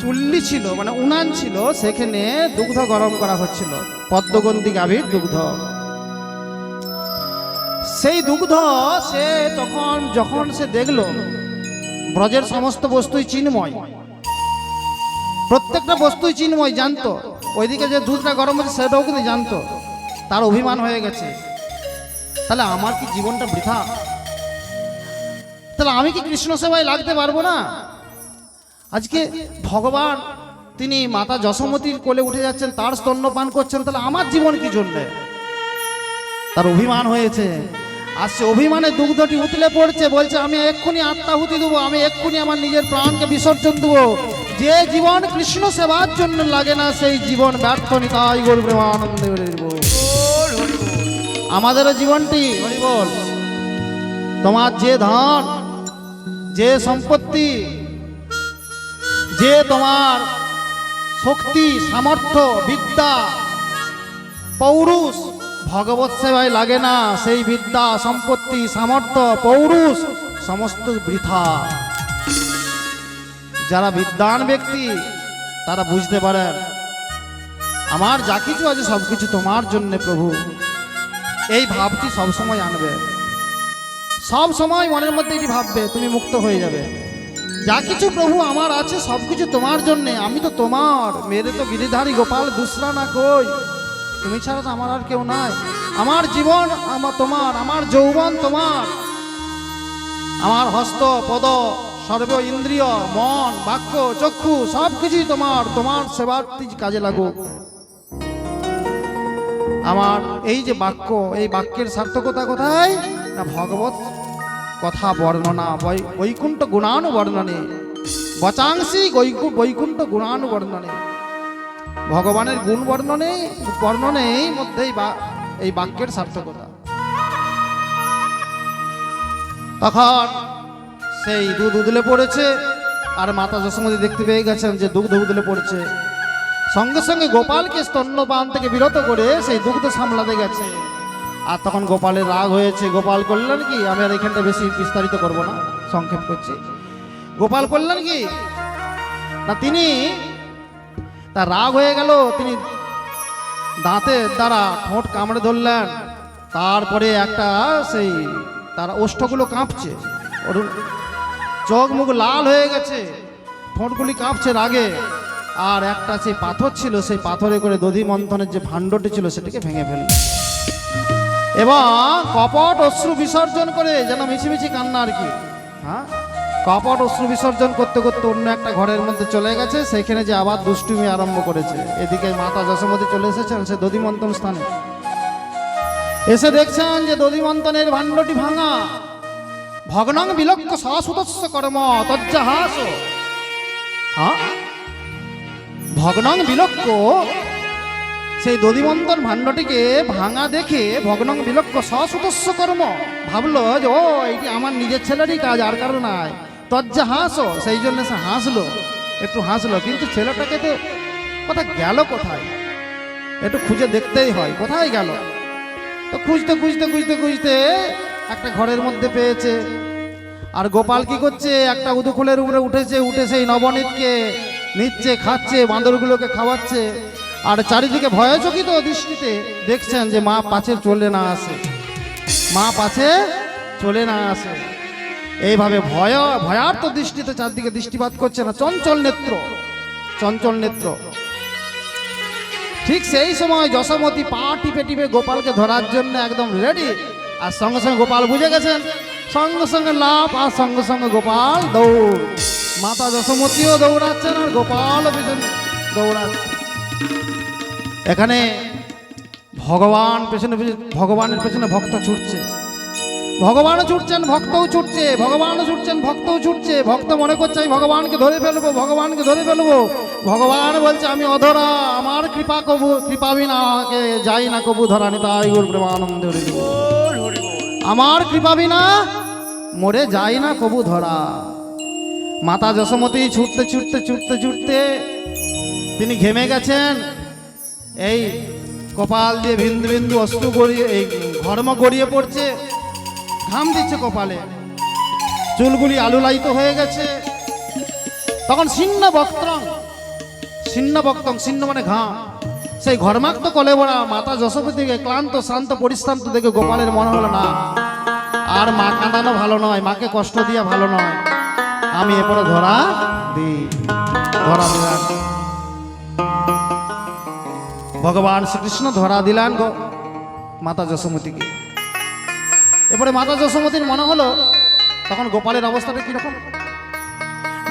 চুল্লি ছিল, মানে উনান ছিল, সেখানে দুগ্ধ গরম করা হচ্ছিল, পদ্মগন্ধি গাভীর দুগ্ধ। সেই দুগ্ধ সে যখন সে দেখলো, ব্রজের সমস্ত বস্তুই চিন্ময়, প্রত্যেকটা বস্তুই চিন্ময়, জানতো। ওইদিকে যে দুধটা গরম হচ্ছে সেটাও কিন্তু জানতো। তার অভিমান হয়ে গেছে, তাহলে আমার কি জীবনটা বৃথা? তাহলে আমি কি কৃষ্ণ সেবায় লাগতে পারবো না? আজকে ভগবান তিনি মাতা যশোমতীর কোলে উঠে যাচ্ছেন, তার স্তন্যপান করছেন, তাহলে আমার জীবন কি জন্যে? তার অভিমান হয়েছে, আর সে অভিমানে দুগ্ধটি উতলে পড়ছে, বলছে আমি এক্ষুনি আত্মাহুতি দেবো, আমি এক্ষুনি আমার নিজের প্রাণকে বিসর্জন দেবো। যে জীবন কৃষ্ণ সেবার জন্য লাগে না, সেই জীবন ব্যর্থ। নিতাই গৌর প্রেমানন্দে হরি বল। আমাদেরও জীবনটি হরি বল, তোমার যে ধন, যে সম্পত্তি, যে তোমার শক্তি, সামর্থ্য, বিদ্যা, পৌরুষ ভগবৎ সেবায় লাগে না, সেই বিদ্যা, সম্পত্তি, সামর্থ্য, পৌরুষ সমস্ত বৃথা। যারা বিদ্বান ব্যক্তি তারা বুঝতে পারেন আমার যা কিছু আছে সব কিছু তোমার জন্য প্রভু। এই ভাবটি সবসময় আনবে, সব সময় মনের মধ্যে এটি ভাববে, তুমি মুক্ত হয়ে যাবে। যা কিছু প্রভু আমার আছে সব কিছু তোমার জন্যে, আমি তো তোমার, মেরে তো গিরিধারী গোপাল দুসরা না কই, তুমি ছাড়া তো আমার আর কেউ নাই। আমার জীবন আমার তোমার, আমার যৌবন তোমার, আমার হস্ত পদ সর্ব ইন্দ্রিয় মন বাক্য চক্ষু সব কিছুই তোমার, তোমার সেবার কাজে লাগুক। আমার এই যে বাক্য, এই বাক্যের সার্থকতা কোথায় না ভগবত কথা বর্ণনা, বৈকুণ্ঠ গুণানুবর্ণনে, বচাংসি বৈকুণ্ঠ গুণানুবর্ণনে, ভগবানের গুণ বর্ণনেই মধ্যেই এই বাক্যের সার্থকতা। তখন সেই দুধ উদলে পড়েছে, আর মাতা যশোমতী দেখতে পেয়ে গেছেন যে দুগ্ধ উদলে পড়েছে, সঙ্গে সঙ্গে গোপালকে স্তন্যপান থেকে বিরত করে সেই দুগ্ধ সামলাতে গেছে। আর তখন গোপালের রাগ হয়েছে। গোপাল করলেন কি, আমি আর এখানটা বেশি বিস্তারিত করব না, সংক্ষেপ করছি। গোপাল করলেন কি না, তিনি তার রাগ হয়ে গেল, তিনি দাঁতের দ্বারা ঠোঁট কামড়ে ধরলেন। তারপরে একটা সেই তার ওষ্ঠগুলো কাঁপছে, ওর চোখ মুখ লাল হয়ে গেছে, ঠোঁটগুলি কাঁপছে রাগে। আর একটা সেই পাথর ছিল, সেই পাথরে করে দধি মন্থনের যে ভাণ্ডটি ছিল সেটাকে ভেঙে ফেলল, এবং কপট অশ্রু বিসর্জন করে, যেন মিছিমিছি কান্না আর কি, হ্যাঁ, কপট অশ্রু বিসর্জন করতে করতে অন্য একটা ঘরের মধ্যে চলে গেছে, সেখানে যে আবার দুষ্টুমি আরম্ভ করেছে। এদিকে মাতা যশোমতী চলে এসেছেন সে দধি মন্থন স্থানে, এসে দেখছেন যে দধি মন্থনের ভাণ্ডটি ভাঙা। ভগ্নং বিলক্ষ শাশ্বতস্য কর্ম তজ্জাহাস, হ্যাঁ, ভগ্নং বিলক্ষ, সেই দধিমন্তন ভাণ্ডটিকে ভাঙা দেখে ভগ্নং বিলক্ষ শাশ্বতস্য কর্ম, ভাবলো যে ও এইটি আমার নিজের ছেলেরই কাজ, আর কারো নাই। তজ্জা হাসো, সেই জন্য সে হাসলো, একটু হাসলো, কিন্তু ছেলেটাকে তো কোথায় গেল, কোথায় একটু খুঁজে দেখতেই হয়, কোথায় গেল। তো খুঁজতে খুঁজতে খুঁজতে খুঁজতে একটা ঘরের মধ্যে পেয়েছে। আর গোপাল কি করছে, একটা উদুখোলের উপরে উঠেছে, উঠে সেই নবনীতকে নিচ্ছে, খাচ্ছে, বাঁদরগুলোকে খাওয়াচ্ছে। আর চারিদিকে ভয়চকিত দৃষ্টিতে দেখছেন যে মা পাছে চলে না আসে, মা পাছে চলে না আসে। এইভাবে ভয়ার্ত দৃষ্টিতে চারদিকে দৃষ্টিপাত করছে না, চঞ্চল নেত্র, চঞ্চল নেত্র। ঠিক সেই সময় যশোমতী পা টিপে টিপে গোপালকে ধরার জন্য একদম রেডি। আর সঙ্গে সঙ্গে গোপাল বুঝে গেছেন, সঙ্গে সঙ্গে লাভ, আর সঙ্গে সঙ্গে গোপাল দৌড়। মাতা যশোমতীও দৌড়াচ্ছেন আর গোপালও পেছনে দৌড়াচ্ছে। এখানে ভগবান পেছনে ভগবানের পেছনে ভক্ত ছুটছে, ভগবানও ছুটছেন ভক্তও ছুটছে, ভগবানও ছুটছেন ভক্তও ছুটছে। ভক্ত মনে করছে আমি ভগবানকে ধরে ফেলবো, ভগবানকে ধরে ফেলবো। ভগবান বলছে আমি অধরা, আমার কৃপা কবু, কৃপা বিনা আমাকে যাই না কবু ধরা। নিতাই গৌর প্রেমানন্দে হরি বল। আমার কৃপা বিনা মরে যাই না কবু ধরা। মাতা যশোমতী ছুটতে ছুটতে ছুটতে ছুটতে তিনি ঘেমে গেছেন। এই কপাল দিয়ে বিন্দু বিন্দু অশ্রু গড়িয়ে, এই ঘর্ম গড়িয়ে পড়ছে, ঘাম দিচ্ছে কপালে, চুলগুলি আলুলায়িত হয়ে গেছে। তখন ছিন্ন বক্ত্রং, ছিন্ন বক্তং, ছিন্ন মানে ঘাম, সেই ঘর্মাক্ত কলে ভরা মাতা যশোমতীকে ক্লান্ত শ্রান্ত পরিশ্রান্ত দেখে গোপালের মনে হলো না, আর মা কাঁদানো ভালো নয়, মাকে কষ্ট দিয়া ভালো নয়, আমি এরপরে ধরা দিই, ধরা দিলাম। ভগবান শ্রীকৃষ্ণ ধরা দিলেন মাতা যশোমতীকে। এরপরে মাতা যশোমতীর মনে হলো, তখন গোপালের অবস্থাটা কিরকম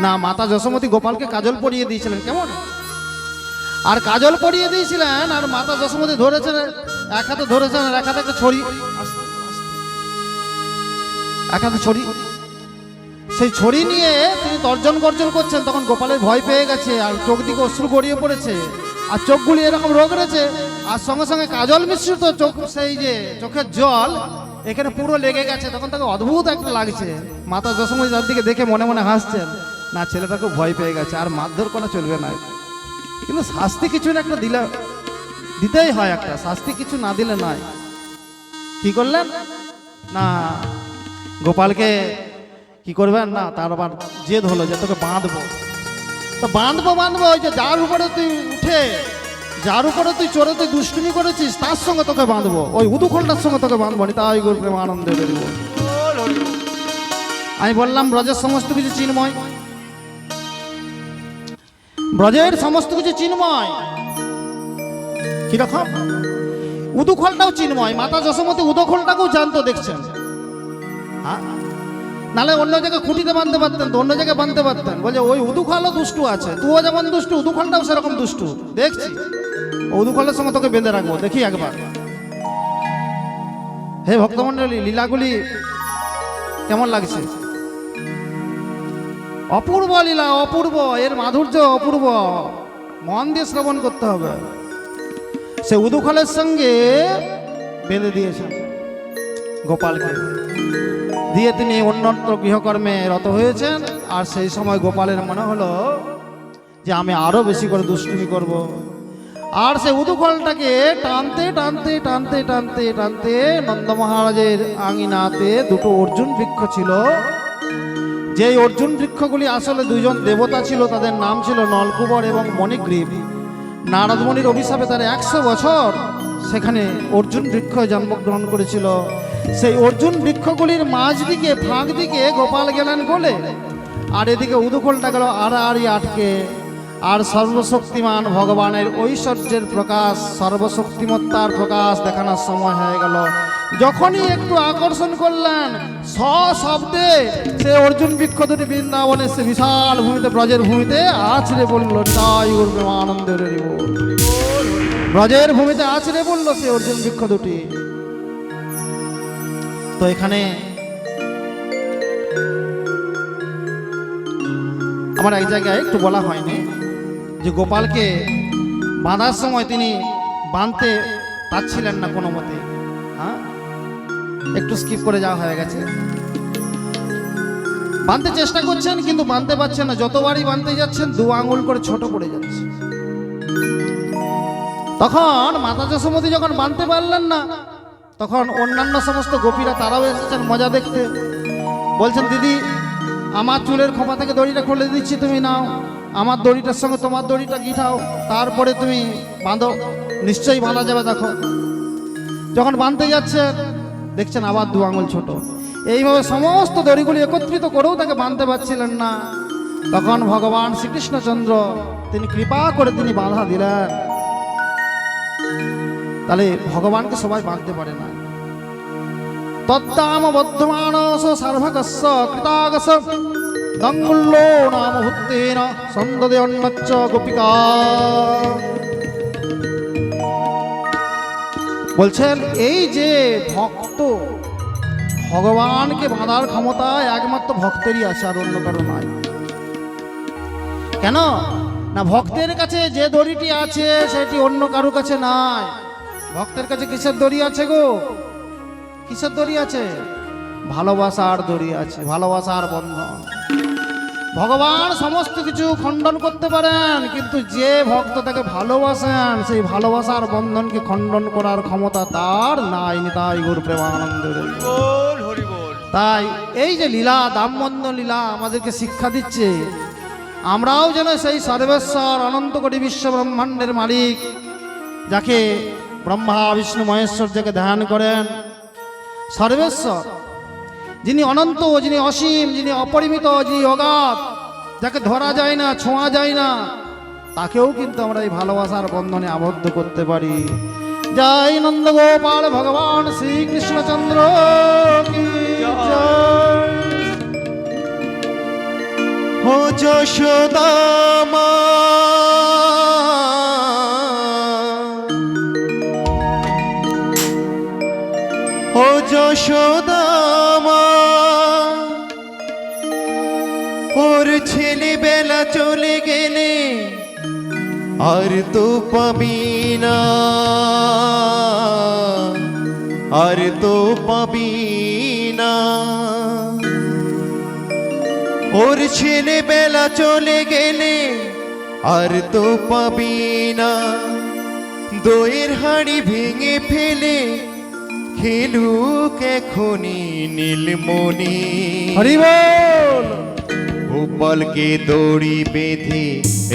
না, মাতা যশোমতী গোপালকে কাজল পরিয়ে দিয়েছিলেন, কেমন আর কাজল পরিয়ে দিয়েছিলেন, আর মাতা যশোমতি ধরেছেন, এক হাতে ধরেছেন আর এক হাতে একটা ছড়ি, এক হাতে ছড়ি, সেই ছড়ি নিয়ে তিনি তর্জন গর্জন করছেন। তখন গোপালের ভয় পেয়ে গেছে, আর চোখ দিকে অশ্রু গড়িয়ে পড়েছে, আর চোখগুলি এরকম রোগ রয়েছে, আর সঙ্গে সঙ্গে কাজল মিশ্রিত চোখ, সেই যে চোখের জল এখানে পুরো লেগে গেছে। তখন তাকে অদ্ভুত একটা লাগছে। মাতা যশোমতি তার দিকে দেখে মনে মনে হাসছেন, না ছেলেটা খুব ভয় পেয়ে গেছে, আর মারধর করা চলবে না, কিন্তু শাস্তি কিছু একটা দিতেই হয়, একটা শাস্তি কিছু না দিলে নয়। কি করলেন না, গোপালকে কি করবেন না, তার আবার জেদ হলো যে তোকে বাঁধবো। তো বাঁধবো ওই যে যার উপরে তুই উঠে, যার উপরে তুই চড়ে তুই দুষ্টুমি করেছিস, তার সঙ্গে তোকে বাঁধবো, ওই উদুখোলটার সঙ্গে তোকে বাঁধবো নি, তাই করবে আনন্দ দেবো। আমি বললাম ব্রজের সমস্ত কিছু চিন্ময়, ব্রজের সমস্ত কিছু চিন্ময়। কিরকম? উদুখোলটাও চিন্ময়। মাতা যশোমতি উদুখোলটাকেও জানতো, দেখছেন। হ্যাঁ, নালে অন্য জায়গায় খুঁটিতে বাঁধতে পারতেন, তো অন্য জায়গায় বাঁধতে পারতেন। বলে ওই উদুখোলও দুষ্টু আছে, তুইও যেমন দুষ্টু, উদুখোলটাও সেরকম দুষ্টু, দেখছি উদুখোলের সঙ্গে তোকে বেঁধে রাখবো, দেখি একবার। হে ভক্তমণ্ডলী, লীলাগুলি কেমন লাগছে? অপূর্ব লীলা, অপূর্ব, এর মাধুর্য অপূর্ব, মন দিয়ে শ্রবণ করতে হবে। সে উদুখলের সঙ্গে বেঁধে দিয়েছেন গোপালকে, দিয়ে তিনি অন্যত্র গৃহকর্মে রত হয়েছেন। আর সেই সময় গোপালের মনে হলো যে আমি আরো বেশি করে দুষ্টুমি করব। আর সে উদুখলটাকে টানতে টানতে টানতে টানতে টানতে নন্দ মহারাজের আঙিনাতে দুটো অর্জুন বৃক্ষ ছিল। যেই অর্জুন বৃক্ষগুলি আসলে দুইজন দেবতা ছিল, তাদের নাম ছিল নলকুবর এবং মণিগ্রীব। নারদমণির অভিশাপে তার 100 বছর সেখানে অর্জুন বৃক্ষ জন্মগ্রহণ করেছিল। সেই অর্জুন বৃক্ষগুলির মাঝ দিকে, ফাঁক দিকে গোপাল গেলেন বলে, আর এদিকে উদুখোলটা গেল আড়াআড়ি আটকে। আর সর্বশক্তিমান ভগবানের ঐশ্বর্যের প্রকাশ, সর্বশক্তিমত্তার প্রকাশ দেখানোর সময় হয়ে গেল। যখনই একটু আকর্ষণ করলেন, সশব্দে সে অর্জুন বৃক্ষ দুটি বৃন্দাবনে, সে বিশাল ভূমিতে, ব্রজের ভূমিতে আছড়ে পড়ল। তাই উঠবে আনন্দের ব্রজের ভূমিতে আছড়ে পড়ল সে অর্জুন বৃক্ষ দুটি। তো এখানে আমার এক জায়গায় একটু বলা হয়নি যে গোপালকে বাঁধার সময় তিনি বাঁধতে পারছিলেন না কোনো মতে। হ্যাঁ, একটু স্কিপ করে যাওয়া হয়ে গেছে। বাঁধতে চেষ্টা করছেন কিন্তু বাঁধতে পারছেন না, যতবারই বাঁধতে যাচ্ছেন 2 আঙুল করে ছোট পড়ে যাচ্ছে। তখন মাতা যশোমতি যখন বাঁধতে পারলেন না, তখন অন্যান্য সমস্ত গোপীরা তারাও এসেছেন মজা দেখতে। বলছেন, দিদি আমার চুলের খোপা থেকে দড়িটা খুলে দিচ্ছি, তুমি নাও, আমার দড়িটার সঙ্গে তোমার দড়িটা গিঠাও, তারপরে তুমি বাঁধো, নিশ্চয়ই বাঁধা যাবে। দেখো, যখন বাঁধতে যাচ্ছেন দেখছেন আবার 2 আঙুল ছোট। এইভাবে সমস্ত দড়িগুলি একত্রিত করেও তাকে বাঁধতে পারছিলেন না। তখন ভগবান শ্রীকৃষ্ণচন্দ্র তিনি কৃপা করে তিনি বাধা দিলেন। তাহলে ভগবানকে সবাই বাঁধতে পারে না। তদ্দাম বদ্ধমানস সার্ভকস্য কৃতাগস দঙ্গুল্লো নাম ভূতেন সন্দদে অন্নচ্চ গোপিকা। বলছেন এই যে ভক্ত, ভগবানকে বাঁধার ক্ষমতা একমাত্র ভক্তেরই আছে, আর অন্য কারো নাই। কেন না, ভক্তের কাছে যে দড়িটি আছে সেটি অন্য কারো কাছে নাই। ভক্তের কাছে কিসের দড়ি আছে গো? কিসের দড়ি আছে? ভালোবাসার দড়ি আছে, ভালোবাসার বন্ধন। ভগবান সমস্ত কিছু খণ্ডন করতে পারেন, কিন্তু যে ভক্ত তাকে ভালোবাসেন সেই ভালোবাসার বন্ধনকে খণ্ডন করার ক্ষমতা তার নাই। তাই গুরু প্রেমানন্দ। তাই এই যে লীলা, দামবন্ধ লীলা আমাদেরকে শিক্ষা দিচ্ছে, আমরাও যেন সেই সর্বেশ্বর অনন্ত কোটি বিশ্ব ব্রহ্মাণ্ডের মালিক, যাকে ব্রহ্মা বিষ্ণু মহেশ্বর যাকে ধ্যান করেন, সর্বেশ্বর, যিনি অনন্ত, যিনি অসীম, যিনি অপরিমিত, যিনি অগাধ, যাকে ধরা যায় না, ছোঁয়া যায় না, তাকেও কিন্তু আমরা এই ভালোবাসার বন্ধনে আবদ্ধ করতে পারি। জয় নন্দ গোপাল ভগবান শ্রীকৃষ্ণচন্দ্র কি জয়। ও যশোদা মা যশোদা মা ওর ছেলেবেলা চলে গেলে আর তো পাবি না, আর তো পাবি না। ওর ছেলেবেলা চলে গেলে আর তো পাবি না। দইয়ের হাঁড়ি ভেঙে ফেলে খেলুক এখনই নীলমণি। হরি বল। গোপালকে দড়ি বেঁধে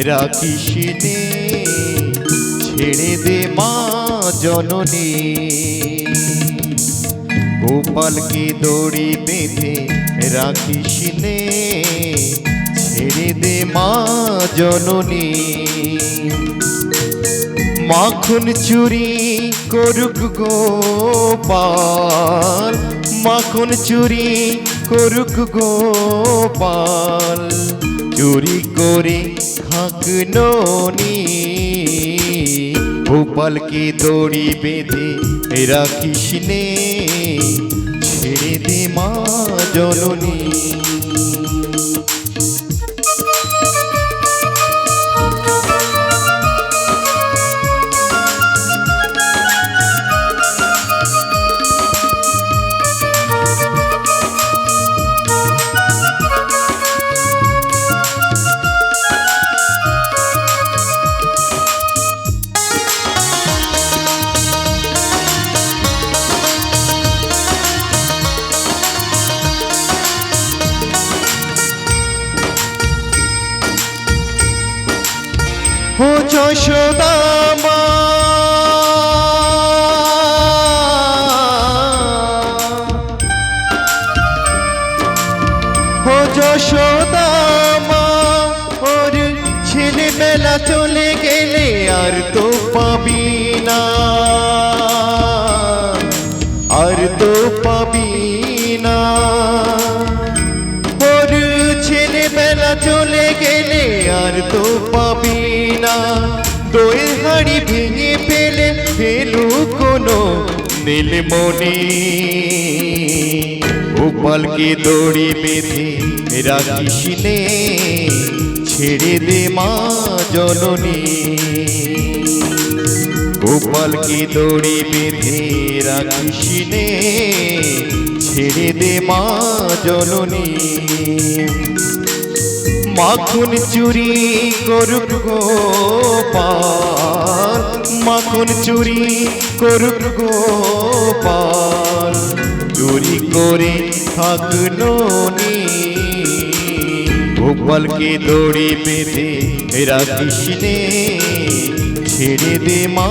রাখিস নে, ছেড়ে দে মা জননী। গোপালকে দড়ি বেঁধে রাখিস নে, ছেড়ে দে মা জননী। মাখন চুরি করুক গোপাল, মাখন চুরি করুক গোপাল, চুরি করে খাক ননি। গোপালকে দড়ি বেঁধে রাখিস নে, ছেড়ে দে মা জননী। ও যশোদা মা ও যশোদা মা ওর ছেলেবেলা চলে গেলে আর তো পাবি না, আর তো পাবি না। ওর ছেলেবেলা চলে গেলে আর তো পাবি না। দই হাড়ি ভেঙে ফেলে ফেলু কোনো নীলমণি। গোপালকে দড়ি বেঁধে রাখিস নে, ছেড়ে দে মা জননী। গোপালকে দড়ি বেঁধে রাখিস নে, ছেড়ে দে মা জননী। মাখন চুরি করুক গোপাল, মাখন চুরি করুক গোপাল, চুরি করে থাক ননি। গোপালকে দড়ি বেঁধে রাখিস নে, ছেড়ে দে মা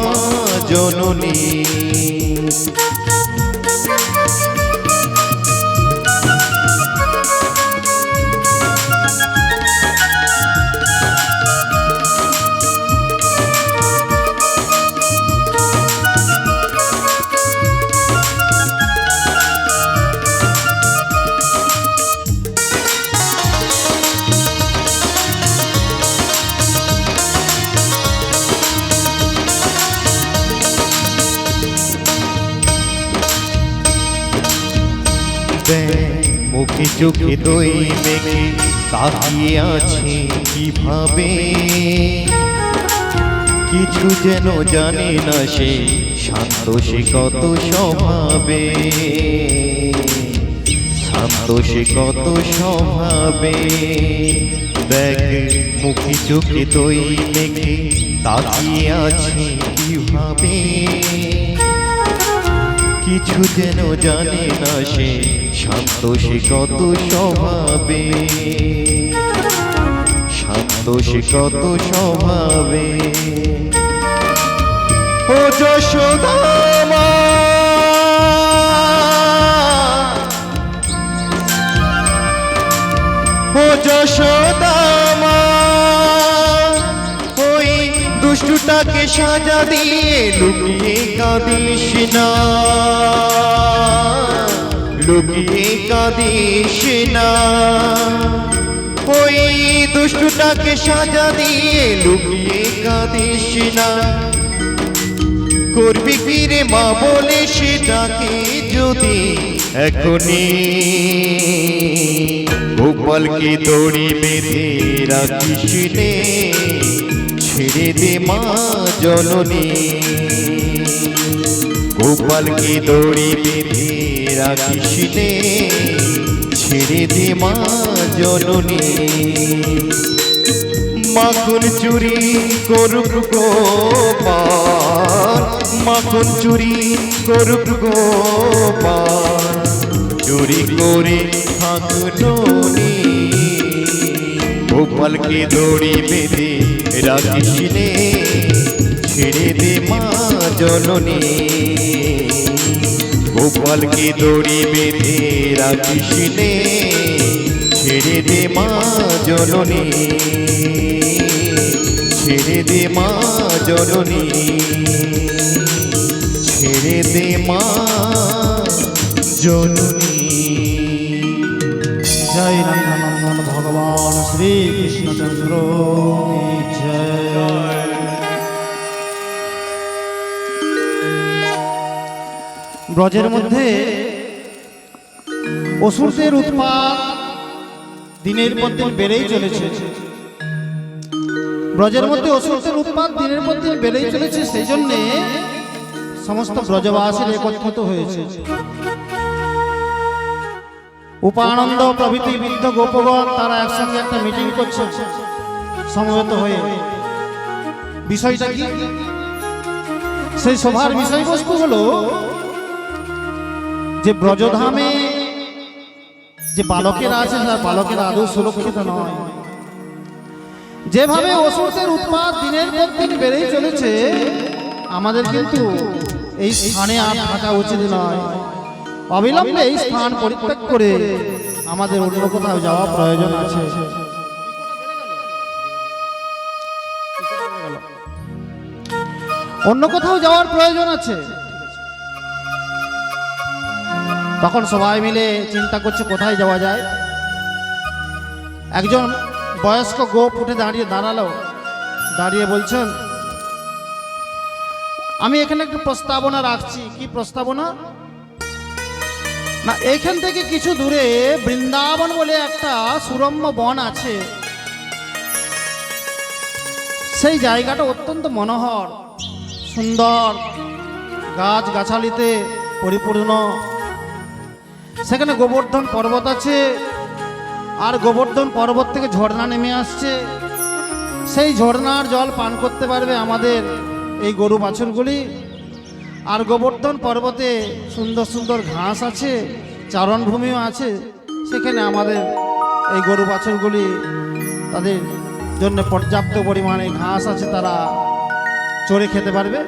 জননী। মুখে চোখে দই মেখে তাকিয়ে আছে কিভাবে, কিছু যেন জানে না সে, শান্ত সে কত স্বভাবে, শান্ত সে কত স্বভাবে। দেখ মুখে চোখে দই মেখে তাকিয়ে আছে কিভাবে, কিছু যেন জানে না সে, শান্ত সে কত স্বভাবে, শান্ত সে কত স্বভাবে। ও যশোদা মা ও যশোদা মা, ওই দুষ্টুটাকে সাজা দিয়ে লুকিয়ে কাঁদিস না, লুকিয়ে কাঁদিস না। ওই দুষ্টুটাকে সাজা দিয়ে লুকিয়ে কাঁদিস না। করবি কি রে মা বলে সেটাকে যদি এখনই গোপালকে দড়ি বেঁধে রাখিস নে, ছেড়ে দে মা জননী। গোপালকে দড়ি বেঁধে রাখিস নে, ছেড়ে দে মা জননী। মাখন চুরি করুক গোপাল, মাখন চুরি করুক গোপাল, চুরি করে থাকলো নি। গোপালকে দড়ি বেঁধে রাখিস নে, ছেড়ে দে মা জননী। গোপালকে দড়ি বেঁধে রাখিস নে, ছেড়ে দে মা জননী, ছেড়ে দে মা জননী, ছেড়ে দে মা জননী। জয় নন্দনন্দন ভগবান শ্রী কৃষ্ণচন্দ্র কি জয়। ব্রজের মধ্যে অসুরদের উৎপাত দিনের পর দিন বেড়েই চলেছে। ব্রজের মধ্যে অসুরদের উৎপাত দিনের পর দিন বেড়েই চলেছে, সেই জন্যে সমস্ত ব্রজবাসীর একত্রিত হয়েছে। উপানন্দ প্রভৃতি বৃদ্ধ গোপগণ তারা একসঙ্গে একটা মিটিং করছে সমবেত হয়ে। বিষয়টা কি? সেই সভার বিষয়বস্তু হলো যে ব্রজধামে যে বালকেরা আছে তার বালকেরা আদৌ সুরক্ষিত নয়। যেভাবে অসুরদের উৎপাত দিনের পর দিন বেড়েই চলেছে, আমাদের কিন্তু এই স্থানে আর থাকা উচিত নয়। অবিলম্বে এই স্থান পরিত্যাগ করে আমাদের অন্য কোথাও যাওয়া প্রয়োজন আছে। অন্য কোথাও যাওয়ার প্রয়োজন আছে। তখন সবাই মিলে চিন্তা করছে কোথায় যাওয়া যায়। একজন বয়স্ক গোপ উঠে দাঁড়ালো, দাঁড়িয়ে বলছেন, আমি এখানে একটা প্রস্তাবনা রাখছি। কি প্রস্তাবনা? না, এখান থেকে কিছু দূরে বৃন্দাবন বলে একটা সুরম্য বন আছে। সেই জায়গাটা অত্যন্ত মনোহর, সুন্দর, গাছ গাছালিতে পরিপূর্ণ। সেখানে গোবর্ধন পর্বত আছে, আর গোবর্ধন পর্বত থেকে ঝর্ণা নেমে আসছে। সেই ঝর্ণার জল পান করতে পারবে আমাদের এই গরু বাছুরগুলি। আর গোবর্ধন পর্বতে সুন্দর সুন্দর ঘাস আছে, চারণভূমিও আছে। সেখানে আমাদের এই গরু বাছুরগুলি তাদের জন্য পর্যাপ্ত পরিমাণে ঘাস আছে, তারা চড়ে খেতে পারবে।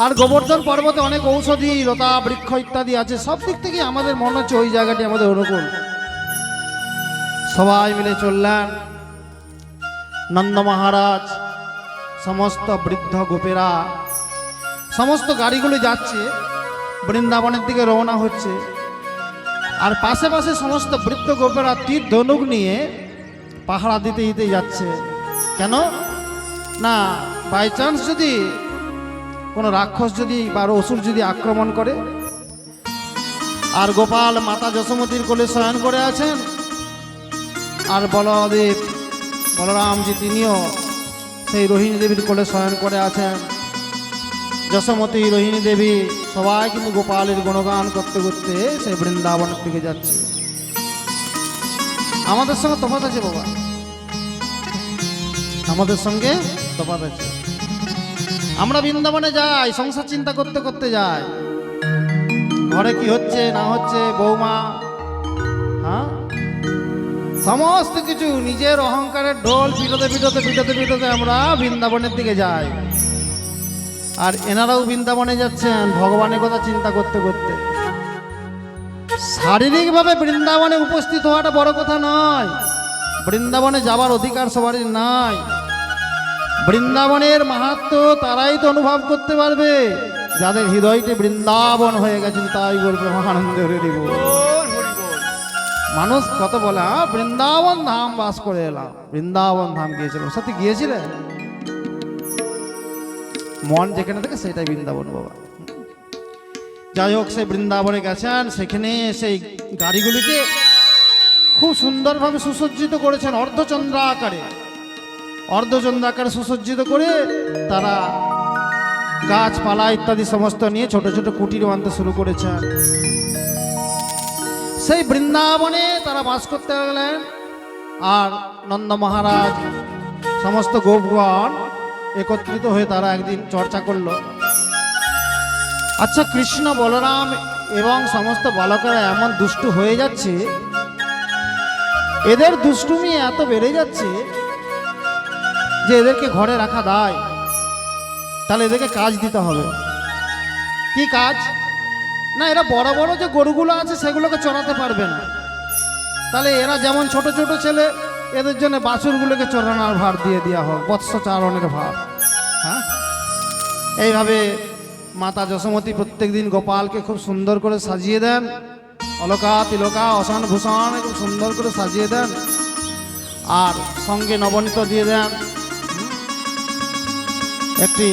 আর গোবর্ধন পর্বতে অনেক ঔষধি লতা বৃক্ষ ইত্যাদি আছে। সব দিক থেকে আমাদের মনে হচ্ছে ওই জায়গাটি আমাদের অনুকূল। সবাই মিলে চললেন। নন্দ মহারাজ, সমস্ত বৃদ্ধ গোপেরা, সমস্ত গাড়িগুলো যাচ্ছে বৃন্দাবনের দিকে রওনা হচ্ছে। আর পাশে পাশে সমস্ত বৃদ্ধ গোপেরা তীর ধনুক নিয়ে পাহারা দিতে দিতে যাচ্ছে। কেন না, বাই চান্স যদি কোনো রাক্ষস যদি বা অসুর যদি আক্রমণ করে। আর গোপাল মাতা যশোমতীর কোলে শয়ন করে আছেন, আর বলদেব বলরামজি তিনিও সেই রোহিণী দেবীর কোলে শয়ন করে আছেন। যশোমতী, রোহিণী দেবী সবাই কিন্তু গোপালের গুণগান করতে করতে সেই বৃন্দাবনের দিকে যাচ্ছে। আমাদের সঙ্গে তফাৎ আছে বাবা, আমাদের সঙ্গে তফাৎ আছে। আমরা বৃন্দাবনে যাই সংসার চিন্তা করতে করতে যাই, ঘরে কি হচ্ছে না হচ্ছে, বৌমা, হ্যাঁ, সমস্ত কিছু নিজের অহংকারের ঢোল পিটোতে পিটোতে পিটোতে পিটোতে আমরা বৃন্দাবনের দিকে যাই। আর এনারাও বৃন্দাবনে যাচ্ছেন ভগবানের কথা চিন্তা করতে করতে। শারীরিকভাবে বৃন্দাবনে উপস্থিত হওয়াটা বড় কথা নয়, বৃন্দাবনে যাবার অধিকার সবারই নাই। বৃন্দাবনের মাহাত্ম্য তারাই তো অনুভব করতে পারবে যাদের হৃদয়টি বৃন্দাবন হয়ে গেছেন, তাই বলবে মহানন্দ হরি বল। মানুষ কত বলে বৃন্দাবন ধাম বাস করে এলাম, বৃন্দাবন ধাম গিয়েছিলাম। সত্যি গিয়েছিলে? মন যেখানে থাকে সেটাই বৃন্দাবন বাবা। যাই হোক, সেই বৃন্দাবনে গেছেন, সেখানে সেই গাড়িগুলিকে খুব সুন্দরভাবে সুসজ্জিত করেছেন, অর্ধচন্দ্রাকারে সুসজ্জিত করে তারা গাছপালা ইত্যাদি সমস্ত নিয়ে ছোট ছোট কুটির বাঁধতে শুরু করেছেন। সেই বৃন্দাবনে তারা বাস করতে গেলেন। আর নন্দ মহারাজ সমস্ত গোপগণ একত্রিত হয়ে তারা একদিন চর্চা করলো, আচ্ছা কৃষ্ণ বলরাম এবং সমস্ত বালকেরা এমন দুষ্টু হয়ে যাচ্ছে, এদের দুষ্টুমি এত বেড়ে যাচ্ছে যে এদেরকে ঘরে রাখা দায়, তাহলে এদেরকে কাজ দিতে হবে। কি কাজ? না, এরা বড় বড় যে গরুগুলো আছে সেগুলোকে চড়াতে পারবে না, তাহলে এরা যেমন ছোট ছোট ছেলে, এদের জন্য বাছুরগুলোকে চড়ানোর ভার দিয়ে দেওয়া হোক, বৎসচারণের ভার। হ্যাঁ, এইভাবে মাতা যশোমতী প্রত্যেক দিন গোপালকে খুব সুন্দর করে সাজিয়ে দেন, অলকা তিলকা অসান ভূষণ খুব সুন্দর করে সাজিয়ে দেন, আর সঙ্গে নবনীত দিয়ে দেন। একটি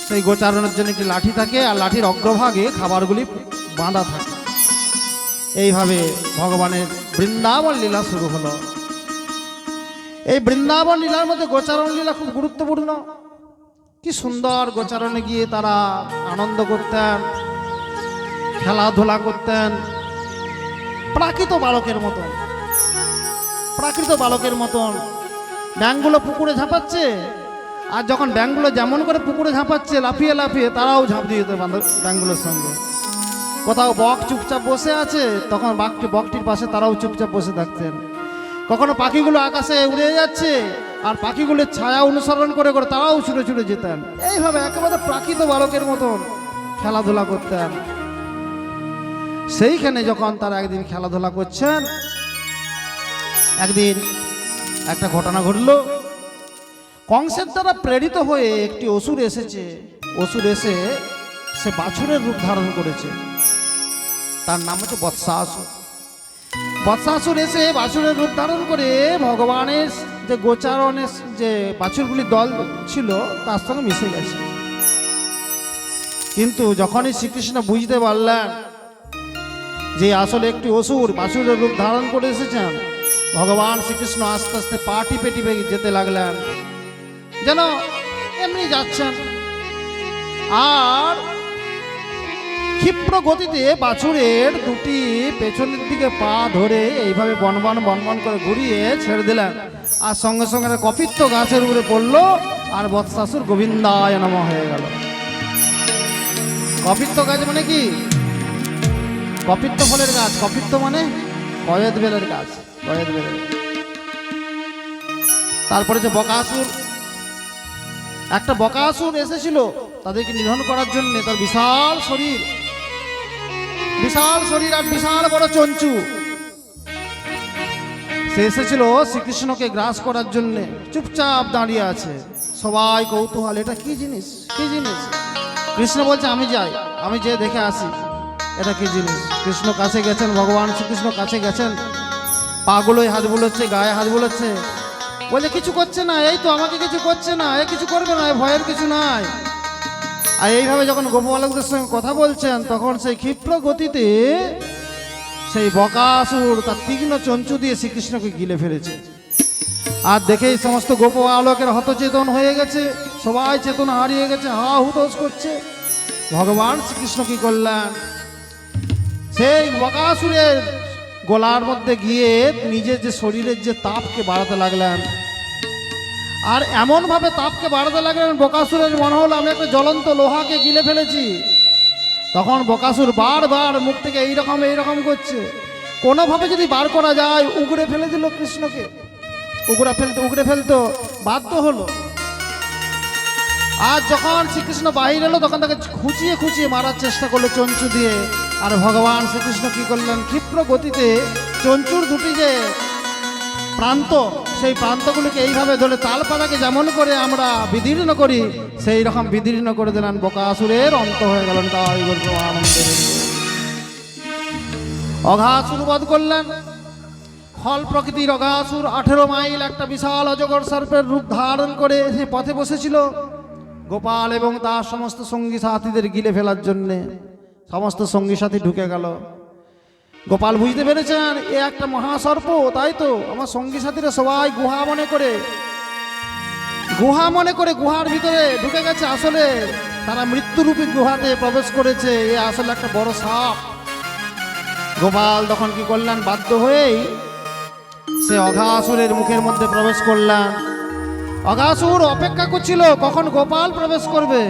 সেই গোচারণের জন্য একটি লাঠি থাকে, আর লাঠির অগ্রভাগে খাবারগুলি বাঁধা থাকে। এইভাবে ভগবানের বৃন্দাবন লীলা শুরু হলো। এই বৃন্দাবন লীলার মধ্যে গোচারণ লীলা খুব গুরুত্বপূর্ণ। কি সুন্দর গোচারণে গিয়ে তারা আনন্দ করতেন, খেলাধুলা করতেন, প্রাকৃত বালকের মতন। ব্যাঙগুলো পুকুরে ঝাঁপাচ্ছে, আর যখন ব্যাঙগুলো যেমন করে পুকুরে ঝাঁপাচ্ছে লাফিয়ে লাফিয়ে, তারাও ঝাঁপ দিয়ে যেত ব্যাঙগুলোর সঙ্গে। কোথাও বক চুপচাপ বসে আছে, তখন বকটির পাশে তারাও চুপচাপ বসে থাকতেন। কখনো পাখিগুলো আকাশে উড়ে যাচ্ছে, আর পাখিগুলোর ছায়া অনুসরণ করে করে তারাও ছুটে ছুটে যেতেন। এইভাবে একেবারে প্রাকৃত বালকের মতন খেলাধুলা করতেন। সেইখানে যখন তারা একদিন খেলাধুলা করছেন, একদিন একটা ঘটনা ঘটল। কংসের দ্বারা প্রেরিত হয়ে একটি অসুর এসেছে। অসুর এসে সে বাছুরের রূপ ধারণ করেছে, তার নাম হচ্ছে বৎসাসুর। বৎসাসুর এসে বাছুরের রূপ ধারণ করে ভগবানের যে গোচারণের যে বাছুরগুলির দল ছিল তার সঙ্গে মিশে গেছে। কিন্তু যখনই শ্রীকৃষ্ণ বুঝতে পারলেন যে আসলে একটি অসুর বাছুরের রূপ ধারণ করে এসেছেন, ভগবান শ্রীকৃষ্ণ আস্তে আস্তে পা টিপে টিপে যেতে লাগলেন, যেন এমনি যাচ্ছেন। আর ক্ষিপ্র গতিতে বাছুরের দুটি পেছনের দিকে পা ধরে এইভাবে বনবন বনবন করে ঘুরিয়ে ছেড়ে দিলেন, আর সঙ্গে সঙ্গে কপিত্ত গাছের উপরে পড়লো, আর বৎসাসুর গোবিন্দায় নমঃ হয়ে গেল। কপিত্ত গাছ মানে কি? কপিত্ত ফলের গাছ। কপিত্ত মানে কয়েদ বেলের গাছ, কয়েদ বেলের। তারপরে যে বকাসুর, একটা বকাসুর এসেছিল তাদেরকে নিধন করার জন্য। তার বিশাল শরীর আর বিশাল বড় চঞ্চু। সে এসেছিল শ্রীকৃষ্ণকে গ্রাস করার জন্য। চুপচাপ দাঁড়িয়ে আছে, সবাই কৌতূহল, এটা কি জিনিস, কি জিনিস? কৃষ্ণ বলছে আমি যাই, আমি যেয়ে দেখে আসি এটা কি জিনিস। কৃষ্ণ কাছে গেছেন, ভগবান শ্রীকৃষ্ণ কাছে গেছেন, পাগুলোয় হাত বুলোচ্ছে, গায়ে হাত বুলোচ্ছে, বলে কিছু করছে না, এই তো আমাকে কিছু করছে না, এ কিছু করবে না, ভয়ের কিছু নাই। আর এইভাবে যখন গোপবালকদের সঙ্গে কথা বলছেন, তখন সেই ক্ষিপ্র গতিতে সেই বকাসুর তার তীক্ষ্ণ চঞ্চু দিয়ে শ্রীকৃষ্ণকে গিলে ফেলেছে। আর দেখেই সমস্ত গোপবালকের হতচেতন হয়ে গেছে, সবাই চেতনা হারিয়ে গেছে, হা হুতোষ করছে। ভগবান শ্রীকৃষ্ণ কি করলেন? সেই বকাসুরের গলার মধ্যে গিয়ে নিজের যে শরীরের যে তাপকে বাড়াতে লাগলেন, আর এমনভাবে তাপকে বাড়াতে লাগলেন, বকাসুরের মনে হলো আমি একটা জ্বলন্ত লোহাকে গিলে ফেলেছি। তখন বকাসুর বারবার মুখ থেকে এইরকম করছে, কোনোভাবে যদি বার করা যায় উগড়ে ফেলে দিল কৃষ্ণকে, উগড়ে ফেলতো বাধ্য হলো। আর যখন শ্রীকৃষ্ণ বাহির এলো, তখন তাকে খুঁচিয়ে মারার চেষ্টা করলো চঞ্চু দিয়ে। আর ভগবান শ্রীকৃষ্ণ কি করলেন? ক্ষিপ্র গতিতে চঞ্চুর দুটি যে প্রান্ত, সেই প্রান্তগুলিকে এইভাবে ধরে তালপাতাকে যেমন করে আমরা বিদীর্ণ করি, সেই রকম বিদীর্ণ করে দিলেন। বকাসুরের অন্ত হয়ে গেলেন। তাই আনন্দের অঘাসুর বধ করলেন। ফল প্রকৃতির অঘাসুর 18 মাইল একটা বিশাল অজগর সর্পের রূপ ধারণ করে সে পথে বসেছিল গোপাল এবং তার সমস্ত সঙ্গী সাথীদের গিলে ফেলার জন্যে। সমস্ত সঙ্গী সাথী ঢুকে গেল। গোপাল বুঝতে পেরেছেন এ একটা মহাসর্প, তাই তো আমার সঙ্গী সাথীরা সবাই গুহা মনে করে গুহার ভিতরে ঢুকে গেছে। আসলে তারা মৃত্যুরূপী গুহাতে প্রবেশ করেছে, এ আসলে একটা বড় সাপ। গোপাল তখন কি করলেন, বাধ্য হয়েই সে অঘাসুরের মুখের মধ্যে প্রবেশ করলেন। অঘাসুর অপেক্ষা করছিল কখন গোপাল প্রবেশ করবে,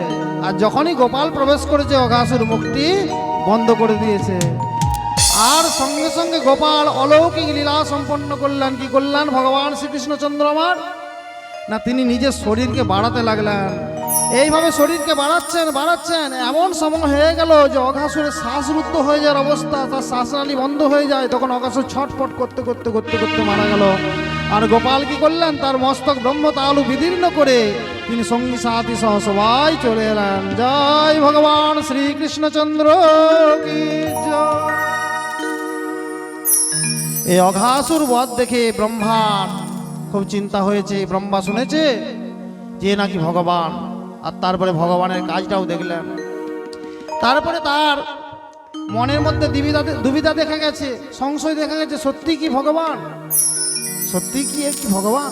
আর যখনই গোপাল প্রবেশ করেছে অঘাসুর মুখটি বন্ধ করে দিয়েছে। আর সঙ্গে সঙ্গে গোপাল অলৌকিক লীলা সম্পন্ন করলেন। কি করলেন ভগবান শ্রীকৃষ্ণচন্দ্র আমার, না তিনি নিজের শরীরকে বাড়াতে লাগলেন। এইভাবে শরীরকে বাড়াচ্ছেন, এমন সময় হয়ে গেল যে অঘাসুরের শ্বাসরুদ্ধ হয়ে যাওয়ার অবস্থা, তার শ্বাসনালী বন্ধ হয়ে যায়। তখন অঘাসুর ছটফট করতে করতে করতে করতে মারা গেল। আর গোপাল কি করলেন, তার মস্তক ব্রহ্মতালু বিদীর্ণ করে তিনি সঙ্গী সাথী সহ সবাই চলে এলেন। জয় ভগবান শ্রীকৃষ্ণচন্দ্র কি জয়। এই অঘাসুর বধ দেখে ব্রহ্মার খুব চিন্তা হয়েছে। ব্রহ্মা শুনেছে যে নাকি ভগবান, আর তারপরে ভগবানের কাজটাও দেখলেন। তারপরে তার মনের মধ্যে দুবিধা দেখা গেছে, সংশয় দেখা গেছে, সত্যি কি ভগবান, সত্যি কি একটি ভগবান?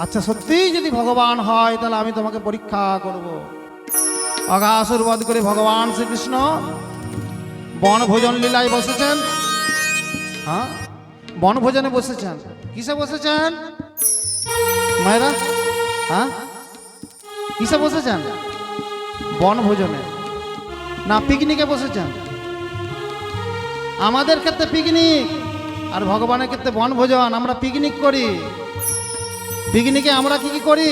আচ্ছা সত্যিই যদি ভগবান হয় তাহলে আমি তোমাকে পরীক্ষা করব। অঘাসুর বধ করে ভগবান শ্রীকৃষ্ণ বনভোজন লীলায় বসেছেন। হ্যাঁ, বনভোজনে বসেছেন। কিসে বসেছেন মায়েরা? হ্যাঁ, কিসে বসেছেন? বনভোজনে না পিকনিকে বসেছেন? আমাদের ক্ষেত্রে পিকনিক, আর ভগবানের ক্ষেত্রে বনভোজন। আমরা পিকনিক করি। পিকনিকে আমরা কি কি করি?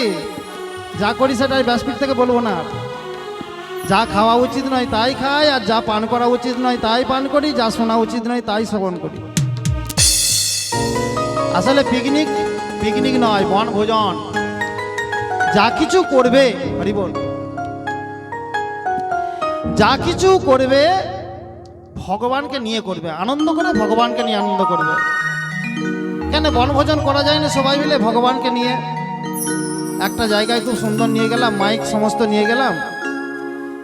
যা করি সেটাই ব্যাসপীঠ থেকে বলবো না। যা খাওয়া উচিত নয় তাই খাই, আর যা পান করা উচিত নয় তাই পান করি, যা শোনা উচিত নয় তাই শ্রবণ করি। আসলে পিকনিক নয়, বনভোজন। যা কিছু করবে, হরিবল, যা কিছু করবে ভগবানকে নিয়ে করবে, আনন্দ করে ভগবানকে নিয়ে আনন্দ করবে। কেন বনভোজন করা যায় না সবাই মিলে ভগবানকে নিয়ে? একটা জায়গায় খুব সুন্দর নিয়ে গেলাম, মাইক সমস্ত নিয়ে গেলাম,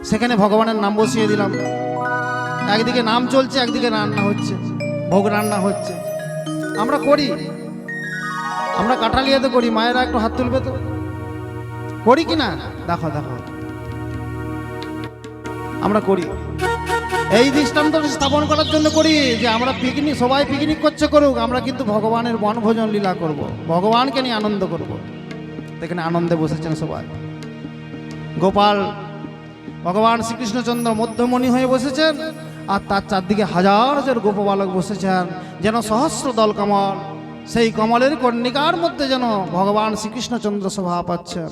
সেখানে ভগবানের নাম বসিয়ে দিলাম। একদিকে নাম চলছে, একদিকে রান্না হচ্ছে, ভোগ রান্না হচ্ছে। আমরা করি, আমরা কাঠালিয়াতে করি। মায়েরা একটু হাত তুলবে তো, করি কি না? দেখো দেখো, আমরা করি। এই দৃষ্টান্ত স্থাপন করার জন্য করি যে আমরা পিকনিক, সবাই পিকনিক করছে করুক, আমরা কিন্তু ভগবানের বনভোজন লীলা করব, ভগবানকে নিয়ে আনন্দ করব। এখানে আনন্দে বসেছেন সবাই। গোপাল ভগবান শ্রীকৃষ্ণচন্দ্র মধ্যমণি হয়ে বসেছেন, আর তার চারদিকে হাজার হাজার গোপবালক বসেছেন, যেন সহস্র দল কমল। সেই কমলের কর্ণিকার মধ্যে যেন ভগবান শ্রীকৃষ্ণচন্দ্র শোভা পাচ্ছেন,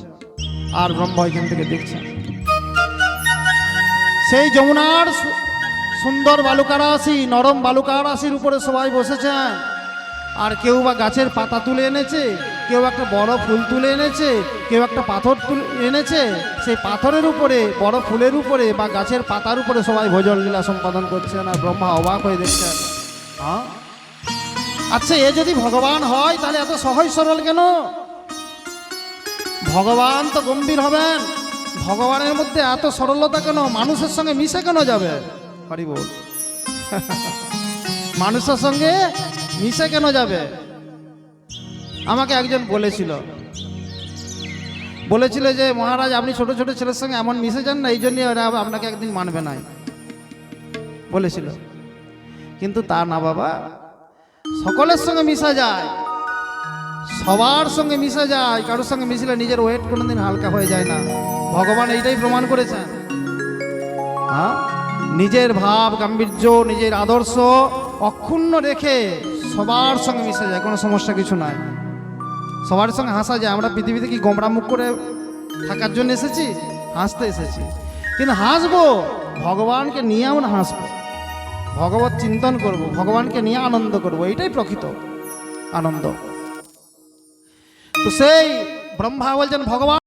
আর ব্রহ্মা এখান থেকে দেখছেন। সেই যমুনার সুন্দর বালুকা রাশি, নরম বালুকা রাশির উপরে সবাই বসেছেন। আর কেউ বা গাছের পাতা তুলে এনেছে, কেউ একটা বড় ফুল তুলে এনেছে, কেউ একটা পাথর তুলে এনেছে। সেই পাথরের উপরে, বড় ফুলের উপরে বা গাছের পাতার উপরে সবাই ভোজন লীলা সম্পাদন করছেন, আর ব্রহ্মা অবাক হয়ে দেখছেন। হ্যাঁ, আচ্ছা এ যদি ভগবান হয় তাহলে এত সহজ সরল কেন? ভগবান তো গম্ভীর হবেন, ভগবানের মধ্যে এত সরলতা কেন? মানুষের সঙ্গে মিশে কেন যাবে? হরি বল। মানুষের সঙ্গে মিশে কেন যাবে? আমাকে একজন বলেছিল যে মহারাজ আপনি ছোট ছোট ছেলের সঙ্গে এমন মিশে যান না, এই জন্য ওরা আপনাকে একদিন মানবে না বলেছিল। কিন্তু তা না বাবা, সকলের সঙ্গে মিশা যায়, সবার সঙ্গে মিশা যায়। কারোর সঙ্গে মিশলে নিজের ওয়েট কোনোদিন হালকা হয়ে যায় না। ভগবান এইটাই প্রমাণ করেছেন। হ্যাঁ, নিজের ভাব গাম্ভীর্য, নিজের আদর্শ অক্ষুণ্ণ রেখে সবার সঙ্গে মিশে যায়, কোনো সমস্যা কিছু নাই। সবার সঙ্গে হাসা যায়। আমরা পৃথিবীতে কি গোমরা মুখ করে থাকার জন্য এসেছি? হাসতে এসেছি। কিন্তু হাসবো ভগবানকে নিয়ে, আমরা হাসবো, ভগবত চিন্তন করব, ভগবানকে নিয়ে আনন্দ করব, এটাই প্রকৃত আনন্দ। তো সেই ব্রহ্মা বলছেন ভগবান